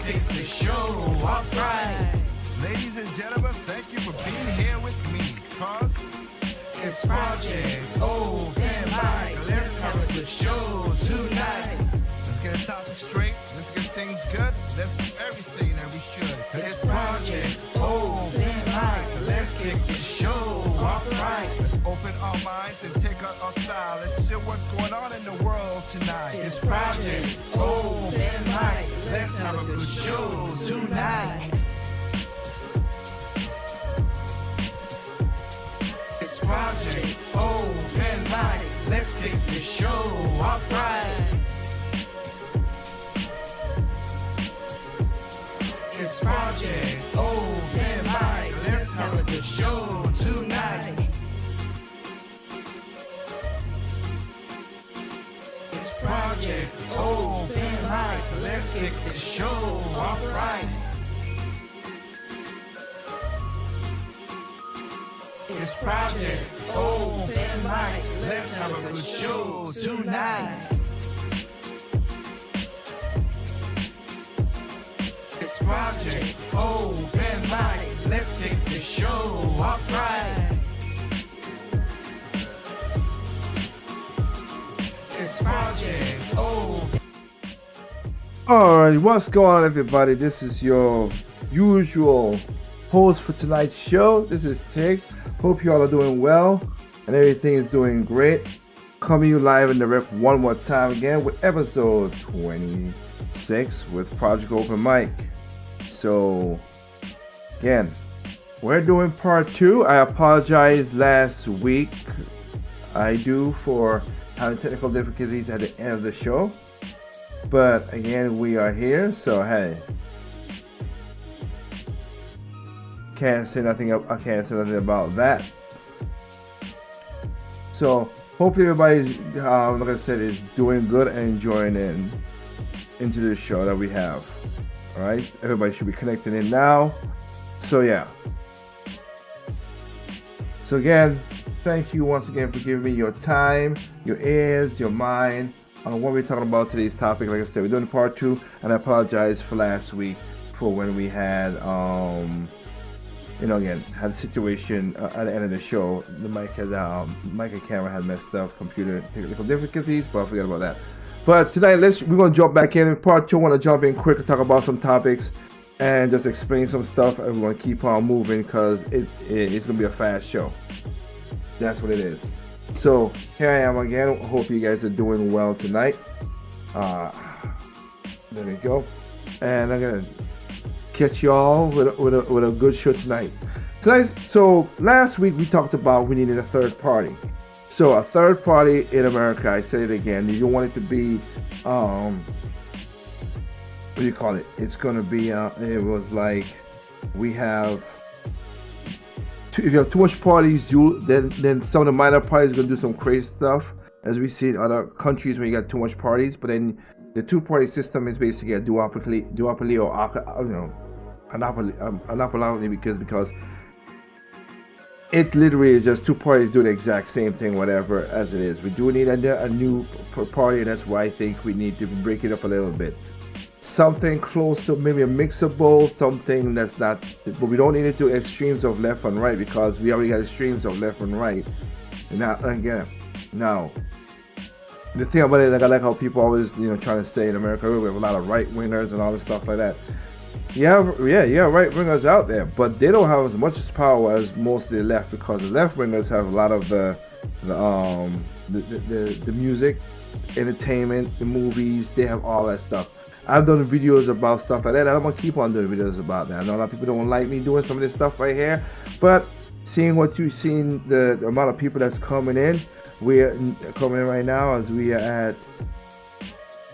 kick the show off right. Ladies and gentlemen, thank you for being here with me, cause It's Project Open Mic. Let's have a good show tonight. let's get the topic straight, let's get things good, let's do everything that we should. It's Project Open Mic. Let's kick the show off right. Let's open our minds and take out our style. Let's see what's going on in the world tonight. It's Project Open Mic. Let's have a good show tonight. It's Project Open Mic. Let's kick the show off right. It's Project Open Mic. Let's have a good show tonight. It's Project Open Mic. Let's kick the show off right. It's Project Open Mic. Let's have a good show tonight. It's Project Open Mic. Let's kick the show off right. It's Project Open. Alright, what's going on, everybody? This is your usual host for tonight's show. This is Tig. Hope you all are doing well and everything is doing great. Coming you live in the rep one more time again with episode 26 with Project Open Mic. So, again, we're doing part 2. I apologize last week. I do for having technical difficulties at the end of the show. But again, we are here, so hey. Can't say nothing. I can't say nothing about that. So hopefully everybody's, like I said, is doing good and enjoying into the show that we have. All right, everybody should be connecting in now. So yeah. So again, thank you once again for giving me your time, your ears, your mind on what we're talking about today's topic. Like I said, we're doing part 2, and I apologize for last week for when we had had a situation at the end of the show. The mic and camera had messed up, computer technical difficulties, but I forgot about that. But tonight, we're gonna jump back in part 2. I want to jump in quick and talk about some topics and just explain some stuff, and we're gonna keep on moving because it's gonna be a fast show. That's what it is. So here I am again. I hope you guys are doing well tonight. There we go, and I'm gonna catch y'all with a good show tonight. So last week we talked about we needed a third party. So a third party in America, I say it again, you want it to be, what do you call it? It's gonna be, it was like, we have, if you have too much parties, then some of the minor parties are gonna do some crazy stuff, as we see in other countries when you got too much parties. But then the two-party system is basically a duopoly or monopoly, because it literally is just two parties doing the exact same thing, whatever as it is. We do need a new party. That's why I think we need to break it up a little bit. Something close to maybe a mix of both, something that's not, but we don't need it to extremes of left and right, because we already got extremes of left and right. And now, the thing about it, like I like how people always, trying to say in America, we have a lot of right wingers and all this stuff like that. Yeah, right wingers out there, but they don't have as much power as most of the left, because the left wingers have a lot of the music, entertainment, the movies. They have all that stuff. I've done videos about stuff like that. I'm gonna keep on doing videos about that. I know a lot of people don't like me doing some of this stuff right here, but seeing what you've seen, the amount of people that's coming in, we're coming in right now as we are at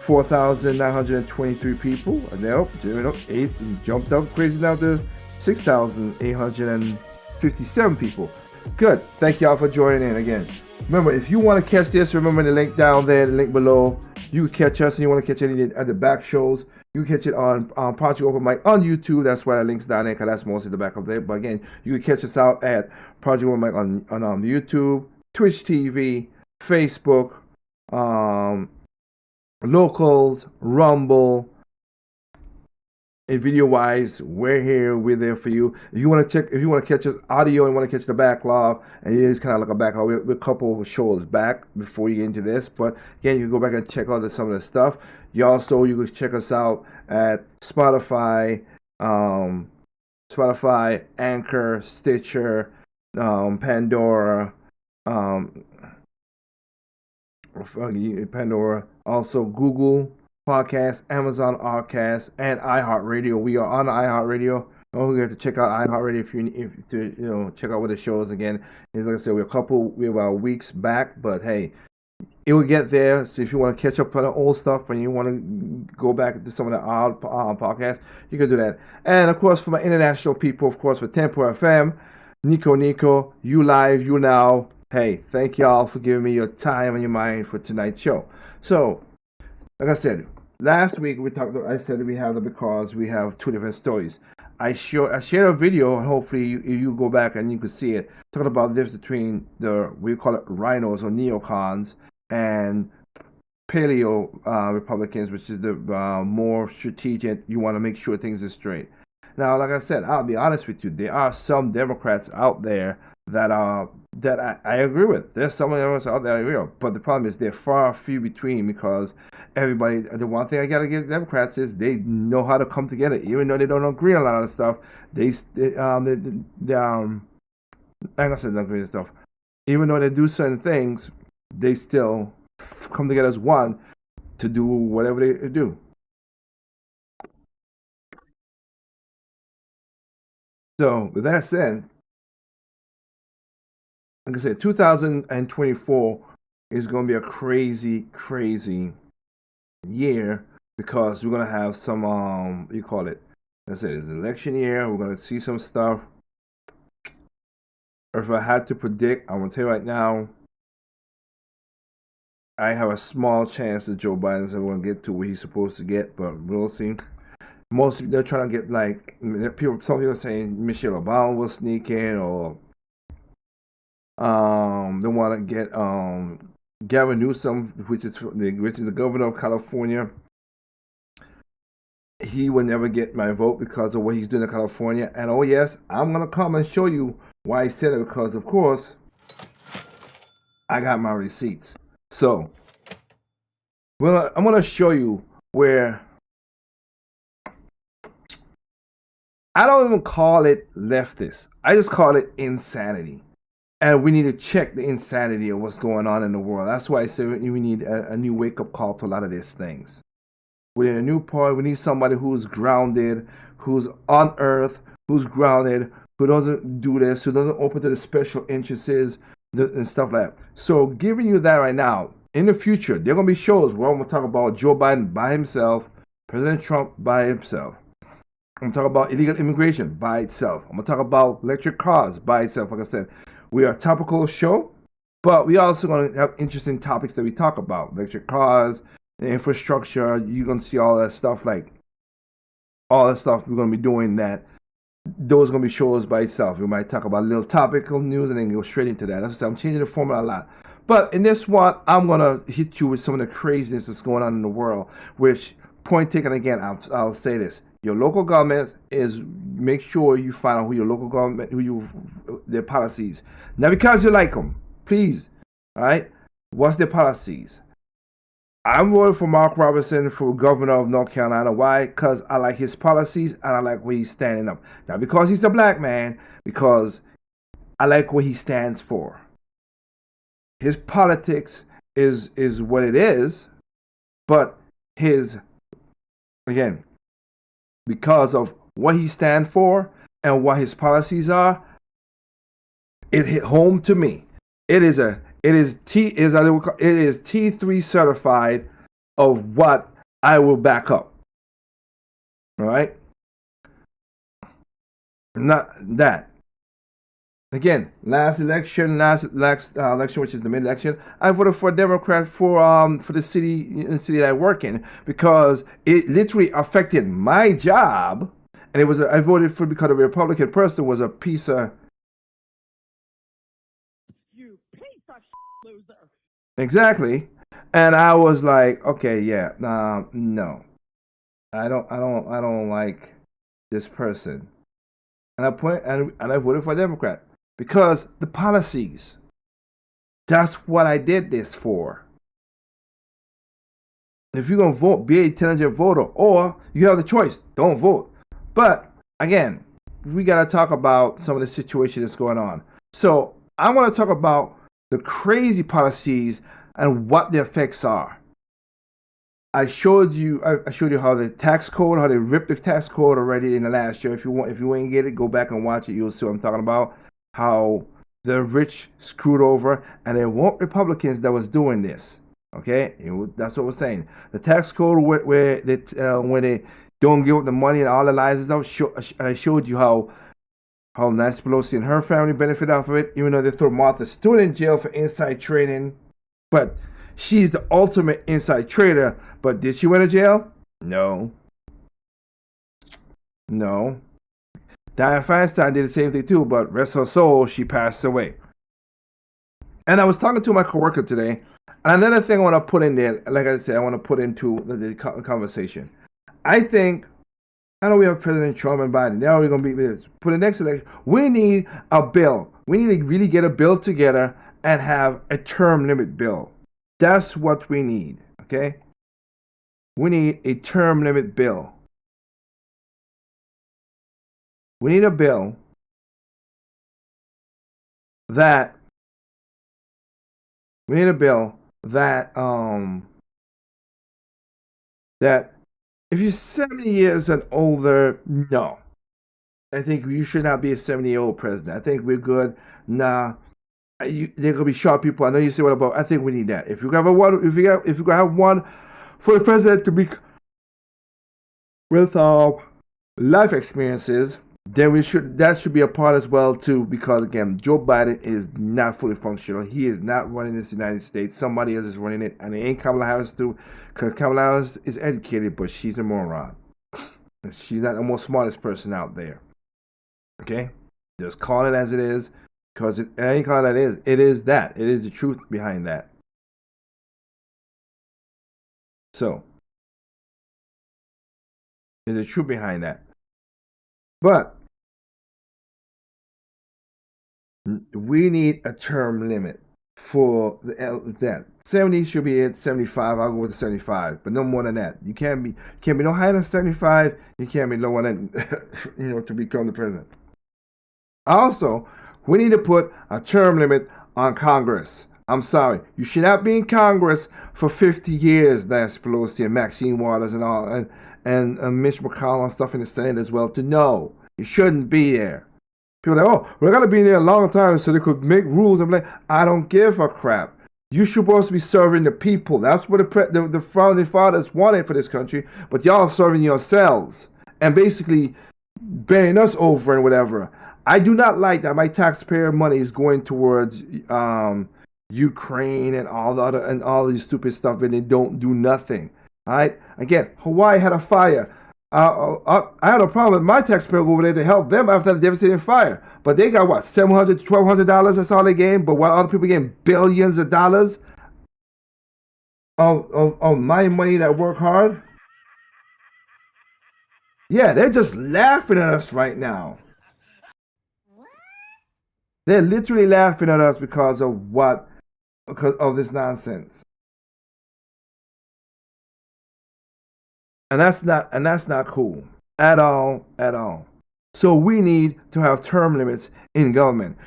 4,923 people, and now jumped up crazy now to 6,857 people. Good. Thank y'all for joining in again. Remember, if you want to catch this, remember the link down there, the link below. You can catch us, and you want to catch any of the back shows, you can catch it on Project Open Mic on YouTube. That's why the link's down there, because that's mostly the back of it. But again, you can catch us out at Project Open Mic on YouTube, Twitch TV, Facebook, Locals, Rumble, And video wise, we're here, we're there for you. If you want to check, if you want to catch us audio and want to catch the backlog, and it is kind of like a backlog, we're a couple of shows back before you get into this. But again, you can go back and check out some of the stuff. You can check us out at Spotify, Anchor, Stitcher, Pandora, also Google Podcast, Amazon Podcast, and iHeartRadio. We are on iHeartRadio. Oh, you have to check out iHeartRadio if to check out what the shows again. Like I said, we're about weeks back, but hey, it will get there. So if you want to catch up on the old stuff and you want to go back to some of the old podcasts, you can do that. And of course, for my international people, of course, for Tempo FM, Nico, you live, you now. Hey, thank y'all for giving me your time and your mind for tonight's show. So, like I said, last week I said we have because we have two different stories. I shared a video, and hopefully you go back and you can see it, talking about the difference between we call it rhinos or neocons and paleo Republicans, which is the more strategic. You want to make sure things are straight. Now, like I said, I'll be honest with you. There are some Democrats out there that I agree with. There's some of us out there I agree with, but the problem is they're far few between because everybody. The one thing I gotta give Democrats is they know how to come together, even though they don't agree on a lot of stuff. I'm gonna say don't agree on stuff. Even though they do certain things, they still come together as one to do whatever they do. So with that said, like I said, 2024 is going to be a crazy, crazy year because we're going to have some, you call it, let's say it's election year. We're going to see some stuff. If I had to predict, I'm going to tell you right now, I have a small chance that Joe Biden's going to get to where he's supposed to get, but we'll see. Most they're trying to get some people are saying Michelle Obama will sneak in, or they want to get Gavin Newsom, which is the governor of California. He will never get my vote because of what he's doing in California. And oh yes, I'm gonna come and show you why he said it, because of course I got my receipts. So, well, I'm gonna show you where. I don't even call it leftist. I just call it insanity. And we need to check the insanity of what's going on in the world. That's why I say we need a new wake-up call to a lot of these things. We need a new point. We need somebody who's grounded, who's on earth, who's grounded, who doesn't do this, who doesn't open to the special interests and stuff like that. So giving you that right now, in the future, there are going to be shows where I'm going to talk about Joe Biden by himself, President Trump by himself. I'm going to talk about illegal immigration by itself. I'm going to talk about electric cars by itself. Like I said, we are a topical show, but we also going to have interesting topics that we talk about. Electric cars, infrastructure. You're going to see all that stuff, all that stuff we're going to be doing that. Those are going to be shows by itself. We might talk about a little topical news and then go straight into that. That's what I said. I'm changing the formula a lot. But in this one, I'm going to hit you with some of the craziness that's going on in the world, which, point taken again, I'll say this. Your local government is, make sure you find out who your local government, their policies. Not because you like them, please. All right, what's their policies? I'm voting for Mark Robertson for governor of North Carolina. Why? Because I like his policies and I like where he's standing up. Not because he's a black man, because I like what he stands for. His politics is what it is, but again, because of what he stands for and what his policies are, it hit home to me. It is T3 certified of what I will back up. All right? Not that. Again, last election, which is the mid-election, I voted for a Democrat for the city that I work in, because it literally affected my job, and I voted for because the Republican person was a piece of. You piece of loser. Exactly, and I was like, okay, yeah, no, I don't like this person. And I voted for a Democrat because the policies. That's what I did this for. If you're gonna vote, be an intelligent voter, or you have the choice, don't vote. But again, we gotta talk about some of the situation that's going on. So I want to talk about the crazy policies and what the effects are. I showed you how the tax code, how they ripped the tax code already in the last year. If you ain't get it, go back and watch it. You'll see what I'm talking about. How the rich screwed over, and it weren't Republicans that was doing this. Okay, that's what we're saying. The tax code where when they don't give up the money and all the lies and stuff. I showed you how Nancy Pelosi and her family benefit off of it, even though they threw Martha Stewart in jail for inside trading. But she's the ultimate inside trader. But did she went to jail? No. Dianne Feinstein did the same thing too, but rest her soul, she passed away. And I was talking to my coworker today, and another thing I want to put in there, like I said, I want to put into the conversation. I know we have President Trump and Biden. They're already going to be this. For the next election, we need a bill. We need to really get a bill together and have a term limit bill. That's what we need, okay? We need a term limit bill. We need a bill that if you're 70 years and older, no. I think you should not be a 70-year-old president. I think we're good. Nah. There gonna be sharp people. I know you say what about. I think we need that. If you have one, if you have one for the president to be with life experiences, then that should be a part as well too. Because again, Joe Biden is not fully functional. He is not running this United States. Somebody else is running it, and it ain't Kamala Harris too. Because Kamala Harris is educated, but she's a moron. She's not the most smartest person out there. Okay, just call it as it is. Because it ain't called that is. It is that. It is the truth behind that. So, there's the truth behind that. But we need a term limit for that. 70 should be it. 75. I'll go with the 75, but no more than that. You can't be no higher than 75. You can't be lower than to become the president. Also, we need to put a term limit on Congress. I'm sorry. You should not be in Congress for 50 years, Nancy Pelosi and Maxine Waters and all, and Mitch McConnell and stuff in the Senate as well, to know you shouldn't be there. People are like, oh, we're going to be there a long time so they could make rules. I'm like, I don't give a crap. You're supposed to be serving the people. That's what the founding fathers wanted for this country, but y'all are serving yourselves and basically bending us over and whatever. I do not like that my taxpayer money is going towards Ukraine and all these stupid stuff, and they don't do nothing. All right. Again, Hawaii had a fire. I had a problem with my taxpayer over there to help them after the devastating fire, but they got what, $700 to $1,200? That's all they gained. But while other people getting billions of dollars of my money that work hard, yeah, they're just laughing at us right now. They're literally laughing at us because of this nonsense. And that's not cool at all. So we need to have term limits in government.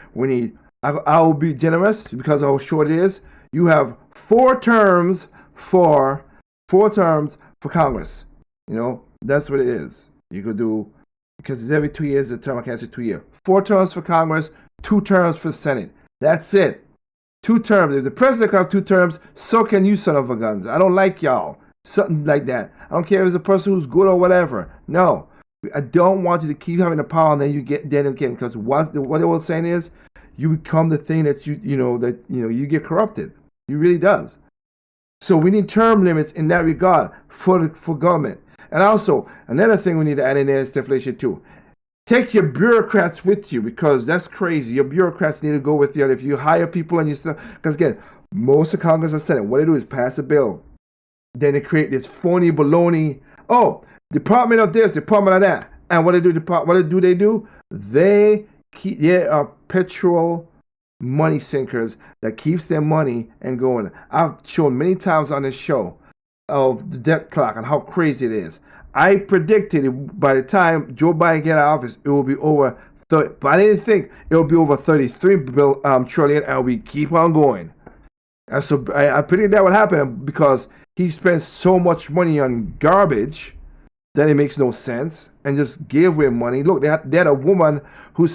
I will be generous because of how short it is. You have 4 terms for Congress. That's what it is. You could do, because it's every 2 years a term. I can't say 2 years. 4 terms for Congress, 2 terms for Senate. That's it. 2 terms. If the president can have 2 terms, so can you, son of a guns. I don't like y'all. Something like that. I don't care if it's a person who's good or whatever. No. I don't want you to keep having the power and then you get dead again. Because what they were saying is, you become the thing that you get corrupted. You really does. So we need term limits in that regard for government. And also, another thing we need to add in there is deflation too. Take your bureaucrats with you, because that's crazy. Your bureaucrats need to go with you. And if you hire people and you stuff, because again, most of Congress and Senate, what they do is pass a bill. Then they create this phony baloney. Oh, department of this, department of that. And what they do? They are petrol money sinkers that keeps their money and going. I've shown many times on this show of the debt clock and how crazy it is. I predicted by the time Joe Biden get out of office, it will be over 30, but I didn't think it will be over 33 trillion, and we keep on going. And so I predicted that would happen because he spends so much money on garbage that it makes no sense, and just give away money. Look, they had a woman who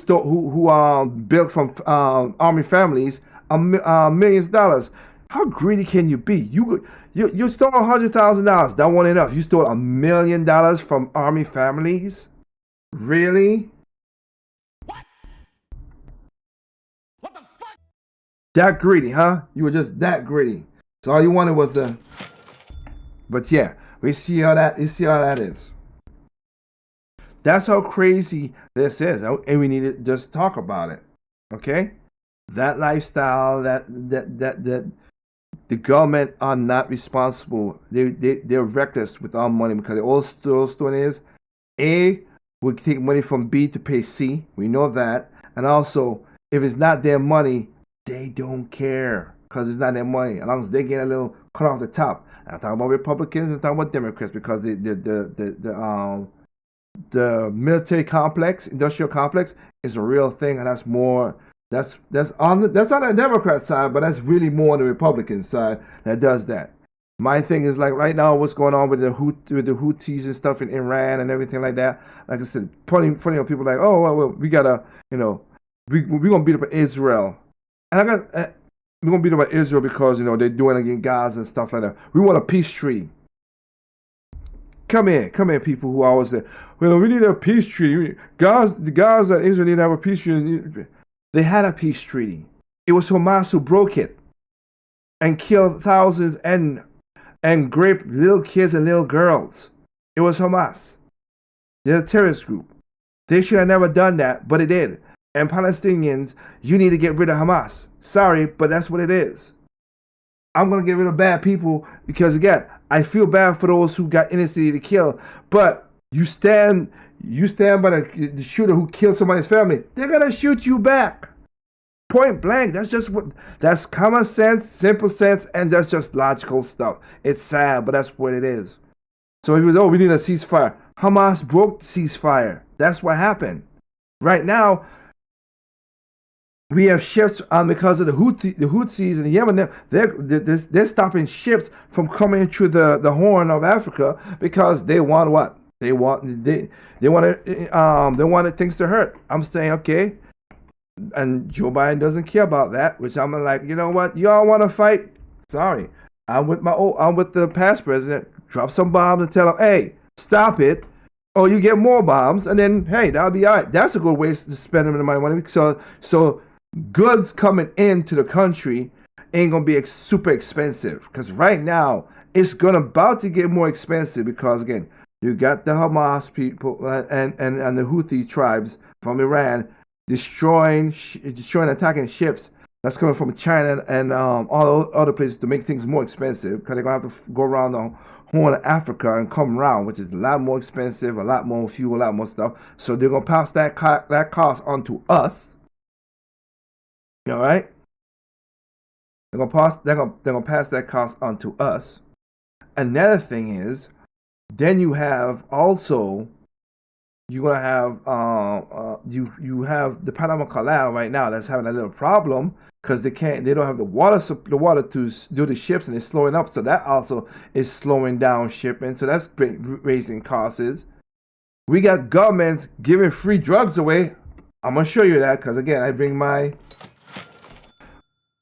built from army families millions of dollars. How greedy can you be? You stole $100,000. That wasn't enough. You stole $1 million from army families? Really? What the fuck? That greedy, huh? You were just that greedy. So all you wanted was the. But yeah, we see how that. You see how that is. That's how crazy this is, and we need to just talk about it. Okay, that lifestyle, that the government are not responsible. They're reckless with our money because all story is A, we take money from B to pay C. We know that, and also if it's not their money, they don't care because it's not their money. As long as they get a little cut off the top. I'm talking about Republicans and talking about Democrats because the military complex, industrial complex, is a real thing, and that's more. That's on the Democrat side, but that's really more on the Republican side that does that. My thing is like right now, what's going on with the Houthis and stuff in Iran and everything like that. Like I said, funny people like, oh well, we gotta, we're gonna beat up Israel, and we're gonna beat up Israel because they're doing against Gaza and stuff like that. We want a peace treaty. Come here, people who always say, well, we need a peace treaty. The Gaza and Israel need to have a peace treaty. They had a peace treaty. It was Hamas who broke it and killed thousands and raped little kids and little girls. It was Hamas. They're a terrorist group. They should have never done that, but it did. And Palestinians, you need to get rid of Hamas. Sorry, but that's what it is. I'm going to get rid of bad people because, again, I feel bad for those who got innocently to kill. But you stand by the shooter who killed somebody's family. They're going to shoot you back. Point blank. That's common sense, simple sense, and that's just logical stuff. It's sad, but that's what it is. So he was, we need a ceasefire. Hamas broke the ceasefire. That's what happened. Right now, we have ships because of the Houthis and Yemen. They're stopping ships from coming through the Horn of Africa because they want what? They wanted things to hurt. I'm saying, okay, and Joe Biden doesn't care about that, which I'm like, you know what? Y'all want to fight? Sorry, I'm with the past president. Drop some bombs and tell them, hey, stop it, or you get more bombs, and then hey, that'll be all right. That's a good way to spend my money. So goods coming into the country ain't gonna be super expensive because right now it's about to get more expensive because again you got the Hamas people and the Houthi tribes from Iran destroying attacking ships that's coming from China and all other places to make things more expensive because they're gonna have to go around the Horn of Africa and come around, which is a lot more expensive, a lot more fuel, a lot more stuff. So they're gonna pass that cost on to us. All right, they're gonna pass that cost on to us. Another thing is, then you have also you're gonna have you have the Panama Canal right now that's having a little problem because they don't have the water to do the ships and it's slowing up. So that also is slowing down shipping. So that's raising costs. We got governments giving free drugs away. I'm gonna show you that because again I bring my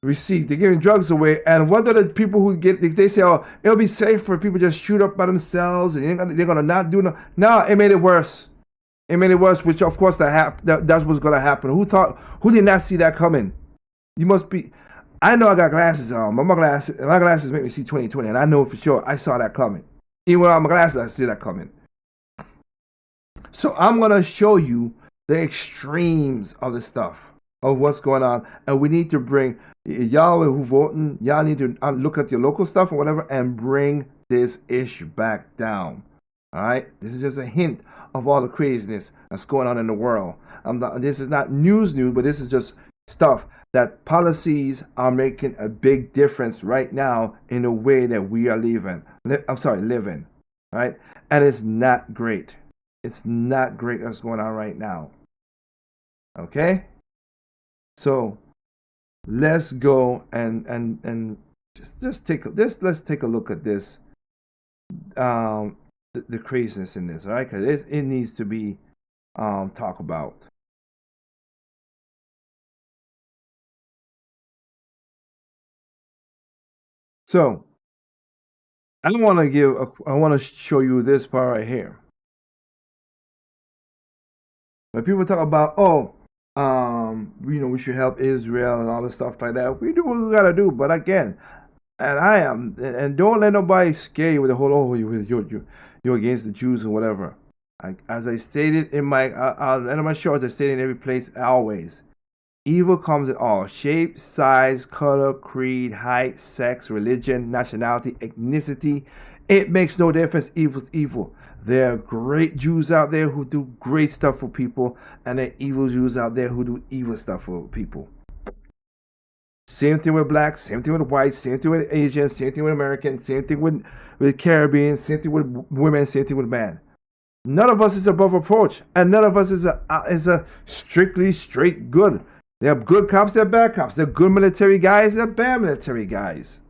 receipts. They're giving drugs away, and what are the people who they say, oh, it'll be safe for people just shoot up by themselves and they're gonna not do no, it made it worse. Which of course that's what's gonna happen. Who did not see that coming? You must be. I know I got glasses on, but my glasses make me see 20/20, and I know for sure I saw that coming. Even without my glasses, I see that coming. So I'm gonna show you the extremes of the stuff of what's going on, and we need to bring y'all who voting. Y'all need to look at your local stuff or whatever, and bring this issue back down. All right, this is just a hint of all the craziness that's going on in the world. This is not news, but this is just stuff that policies are making a big difference right now in the way that we are living. I'm sorry, living, right? And it's not great. It's not great what's going on right now. Okay, so let's go and just take this. Let's take a look at this. The craziness in this, all right? Because it needs to be talked about. So I want to show you this part right here. When people talk about, we should help Israel and all this stuff like that, we do what we gotta do. But again, and don't let nobody scare you with the whole, you're against the Jews or whatever. As I stated in my end of my show, as I stated in every place, always, evil comes in all shape, size, color, creed, height, sex, religion, nationality, ethnicity. It makes no difference. Evil's evil. There are great Jews out there who do great stuff for people, and there are evil Jews out there who do evil stuff for people. Same thing with blacks, same thing with whites, same thing with Asians, same thing with Americans, same thing with Caribbean, same thing with women, same thing with men. None of us is above approach, and none of us is a strictly straight good. There are good cops, there are bad cops. There are good military guys, there are bad military guys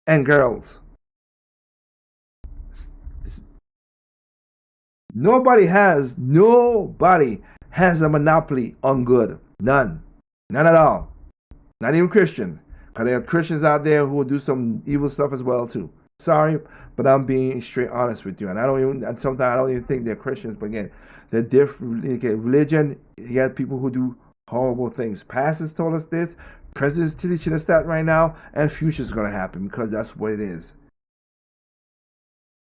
and girls. Nobody has a monopoly on good. None at all. Not even Christian. Because there are Christians out there who will do some evil stuff as well too. Sorry, but I'm being straight honest with you. And sometimes I don't even think they're Christians. But again, they're different. Religion, you got people who do horrible things. Pastors told us this. President's teaching us that right now. And future's going to happen because that's what it is.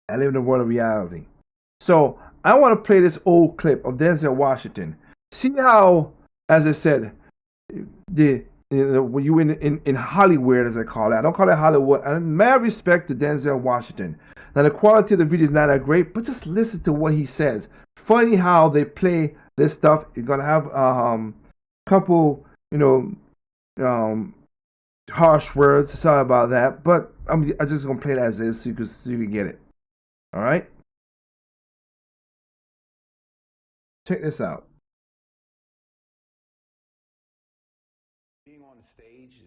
I live in a world of reality. So I want to play this old clip of Denzel Washington. See how, as I said, when you in Hollywood, as I call it, I don't call it Hollywood. And mad respect to Denzel Washington. Now the quality of the video is not that great, but just listen to what he says. Funny how they play this stuff. You're gonna have couple, harsh words. Sorry about that, but I'm just gonna play it as is so you can get it. All right. Check this out. Being on the stage,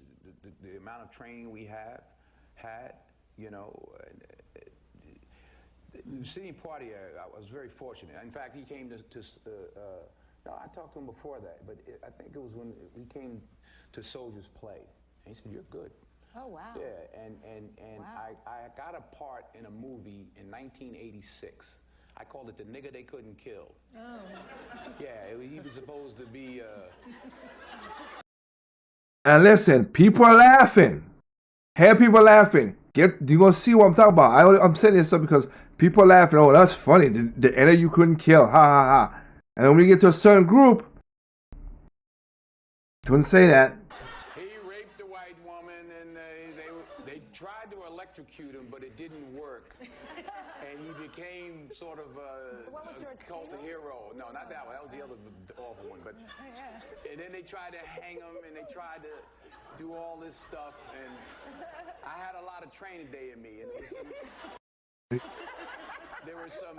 the amount of training we had, the sitting party, I was very fortunate. In fact, he came no, I talked to him before that, but I think it was when we came to Soldier's Play. And he said, "You're good." Oh, wow. Yeah, and wow. I got a part in a movie in 1986. I called it The Nigga They Couldn't Kill. Oh. Yeah, he was supposed to be... And listen, people are laughing. Hey, people laughing. You're going to see what I'm talking about. I'm saying this up because people are laughing. Oh, that's funny. The nigga you couldn't kill. Ha, ha, ha. And when we get to a certain group, couldn't say that. He raped a white woman, and they tried to electrocute him, but it didn't work. And he became sort of a cult hero. No, not that one. That was the other awful one. But and then they tried to hang him, and they tried to do all this stuff. And I had a lot of training day in me. And there were some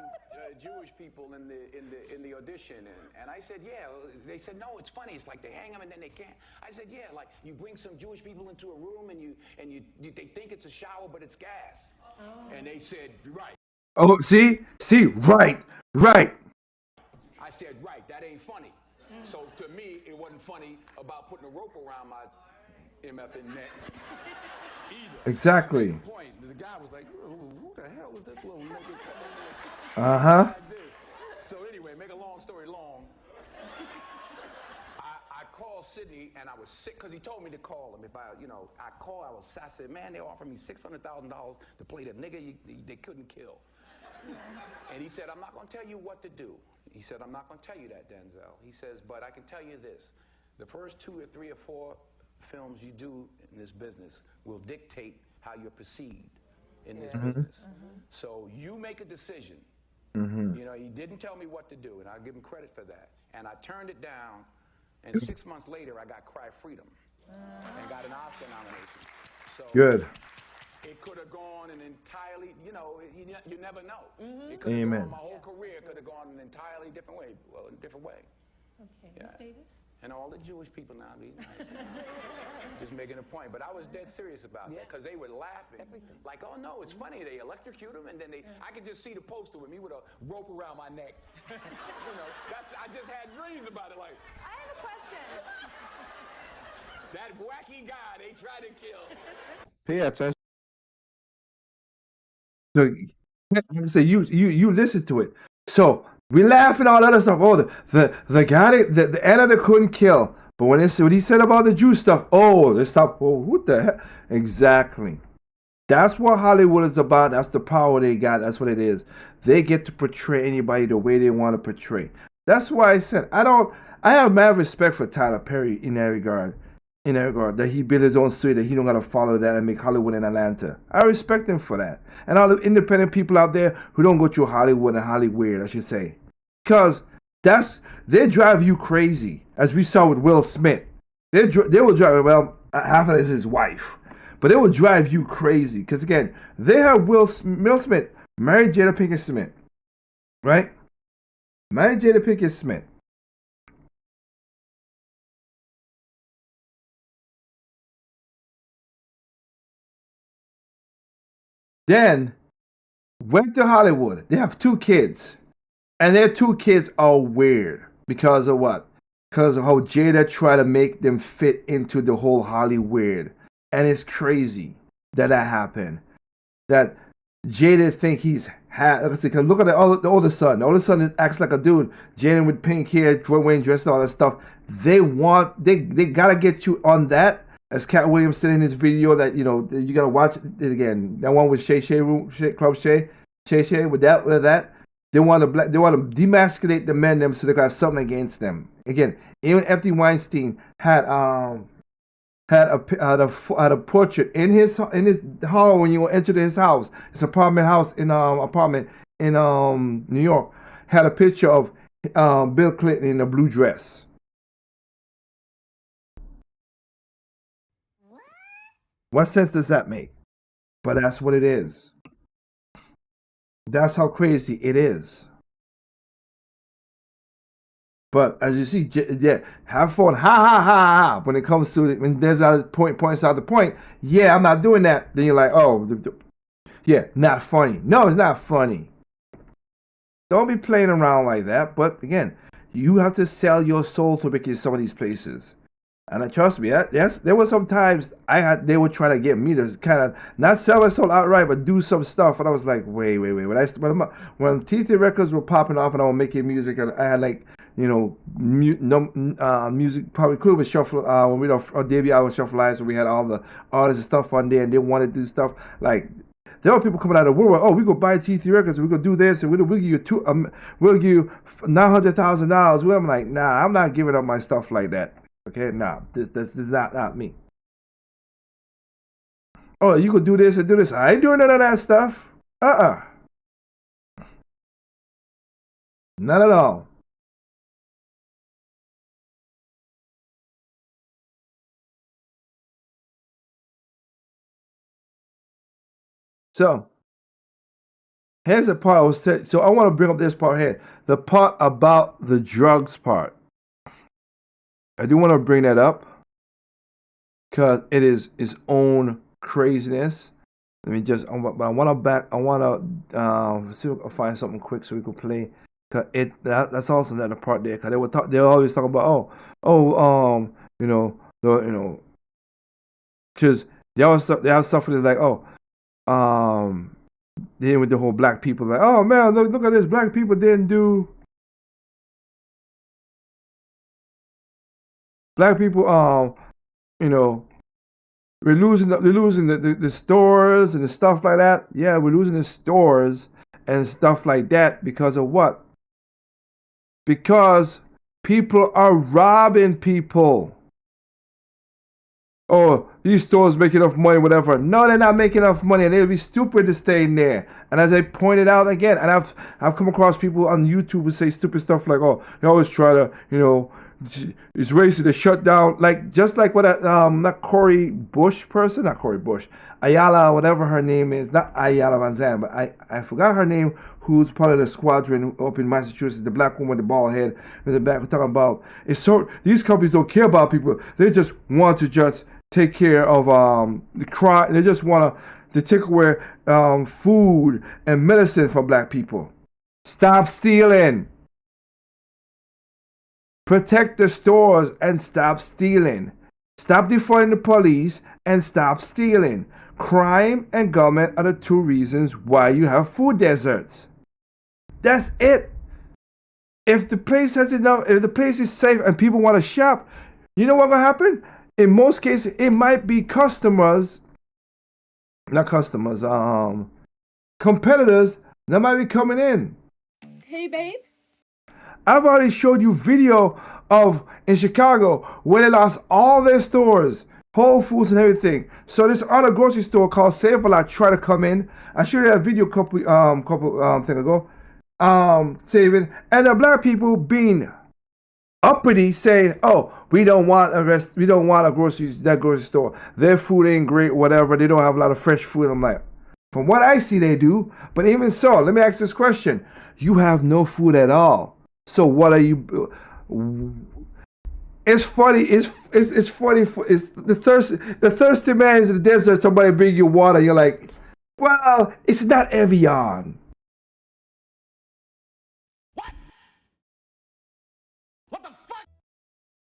Jewish people in the audition, and I said, yeah. They said, no, it's funny. It's like they hang them and then they can't. I said, yeah, like you bring some Jewish people into a room and they think it's a shower, but it's gas. Oh. And they said, right. Oh, see, right. I said, right. That ain't funny. So to me, it wasn't funny about putting a rope around my MFN neck. Either. Exactly. Point. The guy was like, who the hell is this little nigga? Uh-huh. So anyway, make a long story long, I called Sydney and I was sick because he told me to call him. If I said, man, they offered me $600,000 to play the nigga they couldn't kill. And he said, I'm not going to tell you what to do. He said, I'm not going to tell you that, Denzel. He says, but I can tell you this. The first 2 or 3 or 4 films you do in this business will dictate how you're perceived in this business. So you make a decision. You know, he didn't tell me what to do, and I'll give him credit for that. And I turned it down, and 6 months later, I got Cry Freedom and got an Oscar nomination. So Good. it could have gone an entirely, you know, you never know. It could have Amen. Gone, my whole career could have gone an entirely different way. Well, a different way. Okay, Yeah. Miss Davis? And all the Jewish people now, just making a point. But I was dead serious about that because they were laughing. Like, oh no, it's funny. They electrocute him, and then I could just see the poster with me with a rope around my neck. You know, I just had dreams about it. Like, I have a question. That wacky guy they tried to kill. Pay attention. So, like I say, you listen to it. So we laugh and all that other stuff. Oh, the guy the Anna that couldn't kill. But when what he said about the Jew stuff, oh, they stopped. Oh, what the heck? Exactly. That's what Hollywood is about. That's the power they got. That's what it is. They get to portray anybody the way they want to portray. That's why I said I have mad respect for Tyler Perry in that regard. That he built his own studio, that he don't gotta follow that and make Hollywood in Atlanta. I respect him for that. And all the independent people out there who don't go through Hollywood and Hollyweird, I should say. Because they drive you crazy, as we saw with Will Smith. They will drive, well, half of it is his wife. But they will drive you crazy. Because again, they have Will Smith married Jada Pinkett Smith. Right? Married Jada Pinkett Smith. Then went to Hollywood. They have 2 kids. And their 2 kids are weird. Because of what? Because of how Jada tried to make them fit into the whole Hollyweird. And it's crazy that happened. That Jada think he's look at the older son. The older son acts like a dude. Jada with pink hair, wearing dress, all that stuff. They gotta get you on that. As Cat Williams said in his video, that you gotta watch it again. That one with Club Shay with that. They want to demasculate the men them so they got something against them. Again, even Epstein Weinstein had a portrait in his hall when you enter his house. His apartment in New York had a picture of Bill Clinton in a blue dress. What sense does that make? But that's what it is. That's how crazy it is. But as you see, have fun, ha ha ha ha. When it comes to it, when there's a points out the point, yeah, I'm not doing that. Then you're like, oh, yeah, not funny. No, it's not funny. Don't be playing around like that. But again, you have to sell your soul to make it some of these places. And trust me, yes, there were some times they were trying to get me to kind of not sell my soul outright, but do some stuff. And I was like, wait. When TT Records were popping off and I was making music, and I had like, music probably could have shuffle when we debut album Shuffle Lives, so we had all the artists and stuff on there, and they wanted to do stuff like. There were people coming out of the world. Oh, we go buy TT Records. We go do this, and we'll give you we'll give you $900,000. Well, I'm like, nah, I'm not giving up my stuff like that. Okay, nah, this is not me. Oh, you could do this and do this. I ain't doing none of that stuff. Not at all. So, here's the part I was saying. So I want to bring up this part here. The part about the drugs part. I do want to bring that up because it is its own craziness. Let me just, I want to see if I can find something quick so we can play. Cause that's also another part there. Cause they always talk about because they have stuff like then with the whole black people, like, oh man, look at this, black people didn't do. Black people, we're losing the stores and the stuff like that. Yeah, we're losing the stores and stuff like that because of what? Because people are robbing people. Oh, these stores make enough money, whatever. No, they're not making enough money, and it would be stupid to stay in there. And as I pointed out again, and I've come across people on YouTube who say stupid stuff like, "Oh, they always try to, it's racist to shut down," like just like what not Cory Bush person, not Cory Bush, Ayala, whatever her name is, not Ayala Van Zandt, but I forgot her name, who's part of the squadron up in Massachusetts, the black woman with the bald head in the back, talking about it's so these companies don't care about people, they just want to just take care of the crime, they just want to take away food and medicine from black people. Stop stealing. Protect the stores and stop stealing. Stop defunding the police and stop stealing. Crime and government are the two reasons why you have food deserts. That's it. If the place has enough, if the place is safe and people want to shop, you know what's going to happen? In most cases, it might be competitors that might be coming in. Hey, babe. I've already showed you video of in Chicago where they lost all their stores, Whole Foods and everything. So this other grocery store called Save a Lot tried to come in. I showed you that video couple thing ago. Saving, and the black people being uppity, saying, "Oh, we don't want a grocery store. Their food ain't great, whatever. They don't have a lot of fresh food." I'm like, from what I see, they do. But even so, let me ask this question: you have no food at all. So what are you? It's funny. It's funny. It's the thirsty man is in the desert. Somebody bring you water. You're like, well, it's not Evian. What the fuck?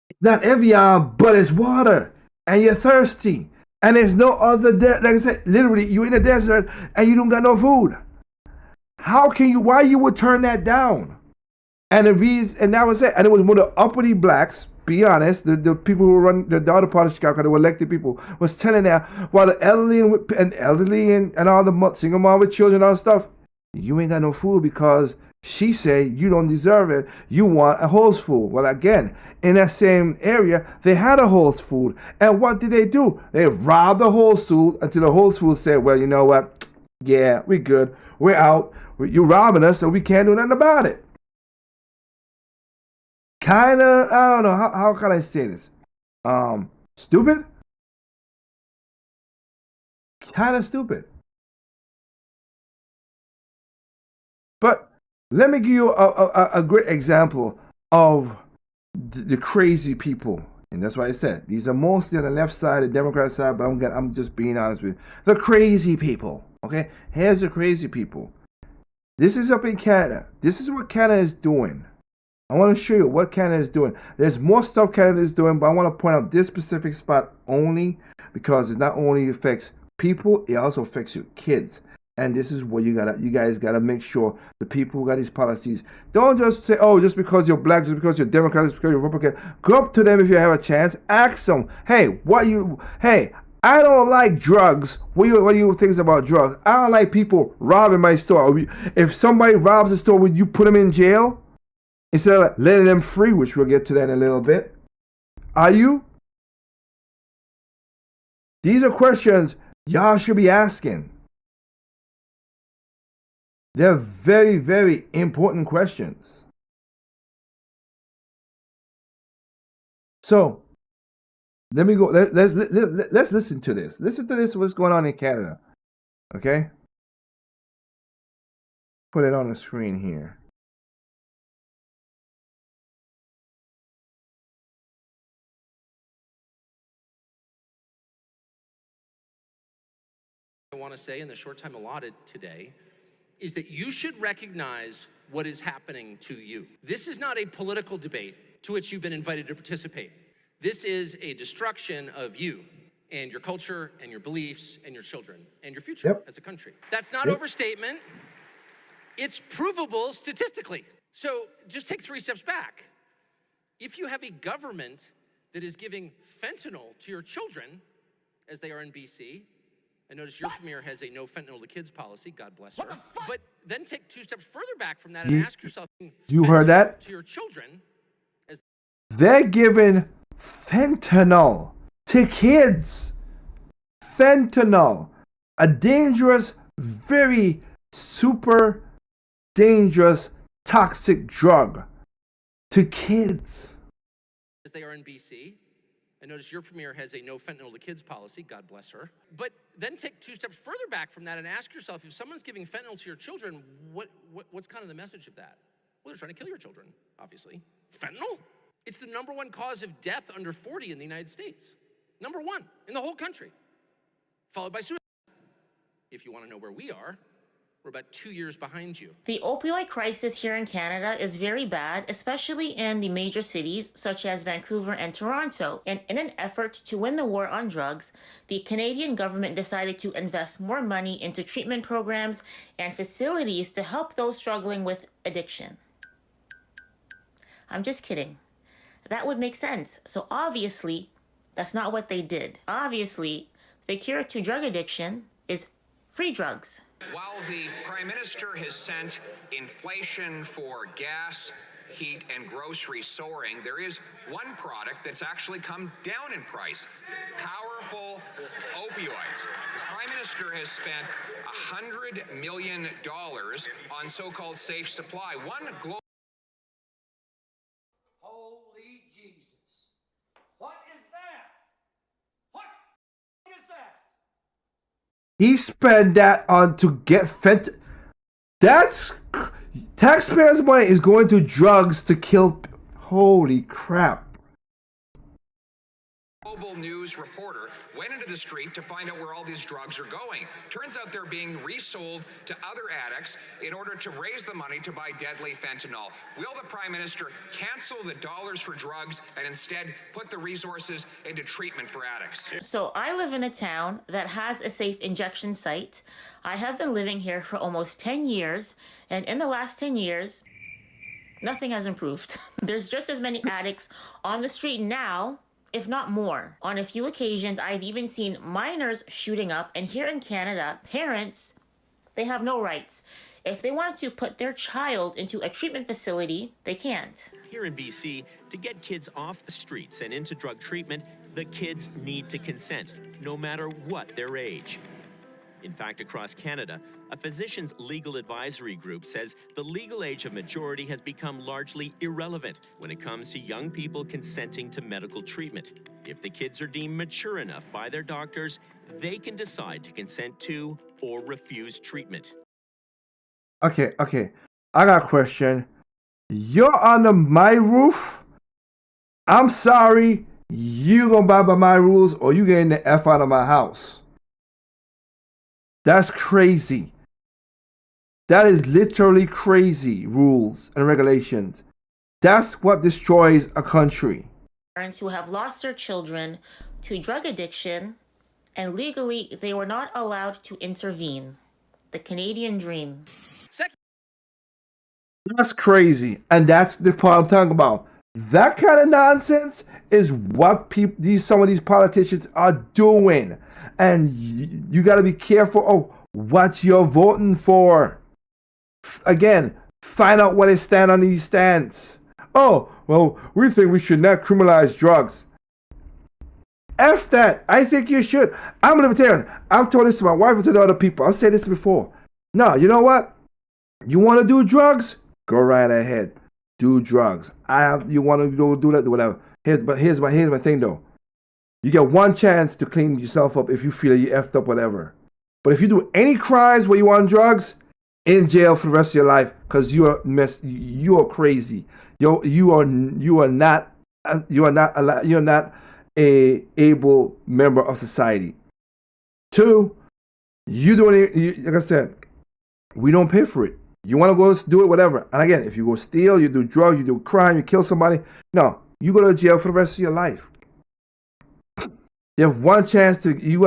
It's not Evian, but it's water, and you're thirsty, and there's no other. Like I said, literally, you're in the desert and you don't got no food. How can you? Why you would turn that down? And the reason, and that was it. And it was one of the uppity blacks, be honest, the people who run the other part of Chicago, the elected people, was telling that while the elderly and all the single mom with children and all that stuff, you ain't got no food because she said you don't deserve it. You want a Whole Foods. Well, again, in that same area, they had a Whole Foods. And what did they do? They robbed the Whole Foods until the Whole Foods said, well, you know what? Yeah, we're good. We're out. You're robbing us, so we can't do nothing about it. Kind of, I don't know, how can I say this? Stupid? Kind of stupid. But let me give you a great example of the crazy people. And that's why I said, these are mostly on the left side, the Democrat side, but I'm just being honest with you. The crazy people, okay? Here's the crazy people. This is up in Canada. This is what Canada is doing. I want to show you what Canada is doing. There's more stuff Canada is doing, but I want to point out this specific spot only because it not only affects people, it also affects your kids. And this is what you guys gotta make sure the people who got these policies don't just say, oh, just because you're black, just because you're Democrat, just because you're Republican. Go up to them if you have a chance. Ask them, hey, I don't like drugs. What do you think about drugs? I don't like people robbing my store. If somebody robs a store, would you put them in jail? Instead of letting them free, which we'll get to that in a little bit. Are you? These are questions y'all should be asking. They're very, very important questions. So, let me go. Let's listen to this. Listen to this, what's going on in Canada. Okay? Put it on the screen here. I want to say in the short time allotted today is that you should recognize what is happening to you. This is not a political debate to which you've been invited to participate. This is a destruction of you and your culture and your beliefs and your children and your future as a country. That's not overstatement. It's provable statistically. So just take 3 steps back. If you have a government that is giving fentanyl to your children, as they are in BC, I notice your premier has a no fentanyl to kids policy. God bless her. But then take 2 steps further back from that and ask yourself, you heard that? To your children, they're giving fentanyl to kids. fentanyl, a dangerous, very super dangerous, toxic drug to kids. As they are in BC. I notice your premier has a no fentanyl to kids policy, God bless her. But then take 2 steps further back from that and ask yourself, if someone's giving fentanyl to your children, what's kind of the message of that? Well, they're trying to kill your children, obviously. Fentanyl? It's the #1 cause of death under 40 in the United States. #1 in the whole country, followed by suicide. If you want to know where we are, we're about 2 years behind you. The opioid crisis here in Canada is very bad, especially in the major cities such as Vancouver and Toronto. And in an effort to win the war on drugs, the Canadian government decided to invest more money into treatment programs and facilities to help those struggling with addiction. I'm just kidding. That would make sense. So obviously, that's not what they did. Obviously, the cure to drug addiction is free drugs. While the Prime Minister has sent inflation for gas, heat, and groceries soaring, there is one product that's actually come down in price: powerful opioids. The Prime Minister has spent $100 million on so-called safe supply. One global... Holy Jesus. What is that? What is that? He spent that on to get That's taxpayers' money is going to drugs to kill. Holy crap. Global News reporter went into the street to find out where all these drugs are going. Turns out they're being resold to other addicts in order to raise the money to buy deadly fentanyl. Will the Prime Minister cancel the dollars for drugs and instead put the resources into treatment for addicts? So I live in a town that has a safe injection site. I have been living here for almost 10 years, and in the last 10 years, nothing has improved. There's just as many addicts on the street now, if not more. On a few occasions, I've even seen minors shooting up, and here in Canada, parents, they have no rights. If they want to put their child into a treatment facility, they can't. Here in BC, to get kids off the streets and into drug treatment, the kids need to consent, no matter what their age. In fact, across Canada, a physician's legal advisory group says the legal age of majority has become largely irrelevant when it comes to young people consenting to medical treatment. If the kids are deemed mature enough by their doctors, they can decide to consent to or refuse treatment. Okay. I got a question. You're under my roof. I'm sorry. You gonna abide by my rules, or you getting the F out of my house. That's crazy. That is literally crazy rules and regulations. That's what destroys a country. Parents who have lost their children to drug addiction, and legally they were not allowed to intervene. The Canadian dream. That's crazy. And that's the part I'm talking about. That kind of nonsense is what some of these politicians are doing. And you got to be careful of what you're voting for. Again, find out what they stand on these stands. Oh, well, we think we should not criminalize drugs. F that. I think you should. I'm a libertarian. I've told this to my wife and to other people. I've said this before. No, you know what? You want to do drugs? Go right ahead. Do drugs. You want to go do that? Do whatever. Here's my thing though. You get one chance to clean yourself up if you feel you effed up, whatever. But if you do any crimes where you want drugs, in jail for the rest of your life because you are crazy. You are not a able member of society. 2, like I said, we don't pay for it. You want to go do it, whatever. And again, if you go steal, you do drugs, you do crime, you kill somebody, no, you go to jail for the rest of your life. You have one chance you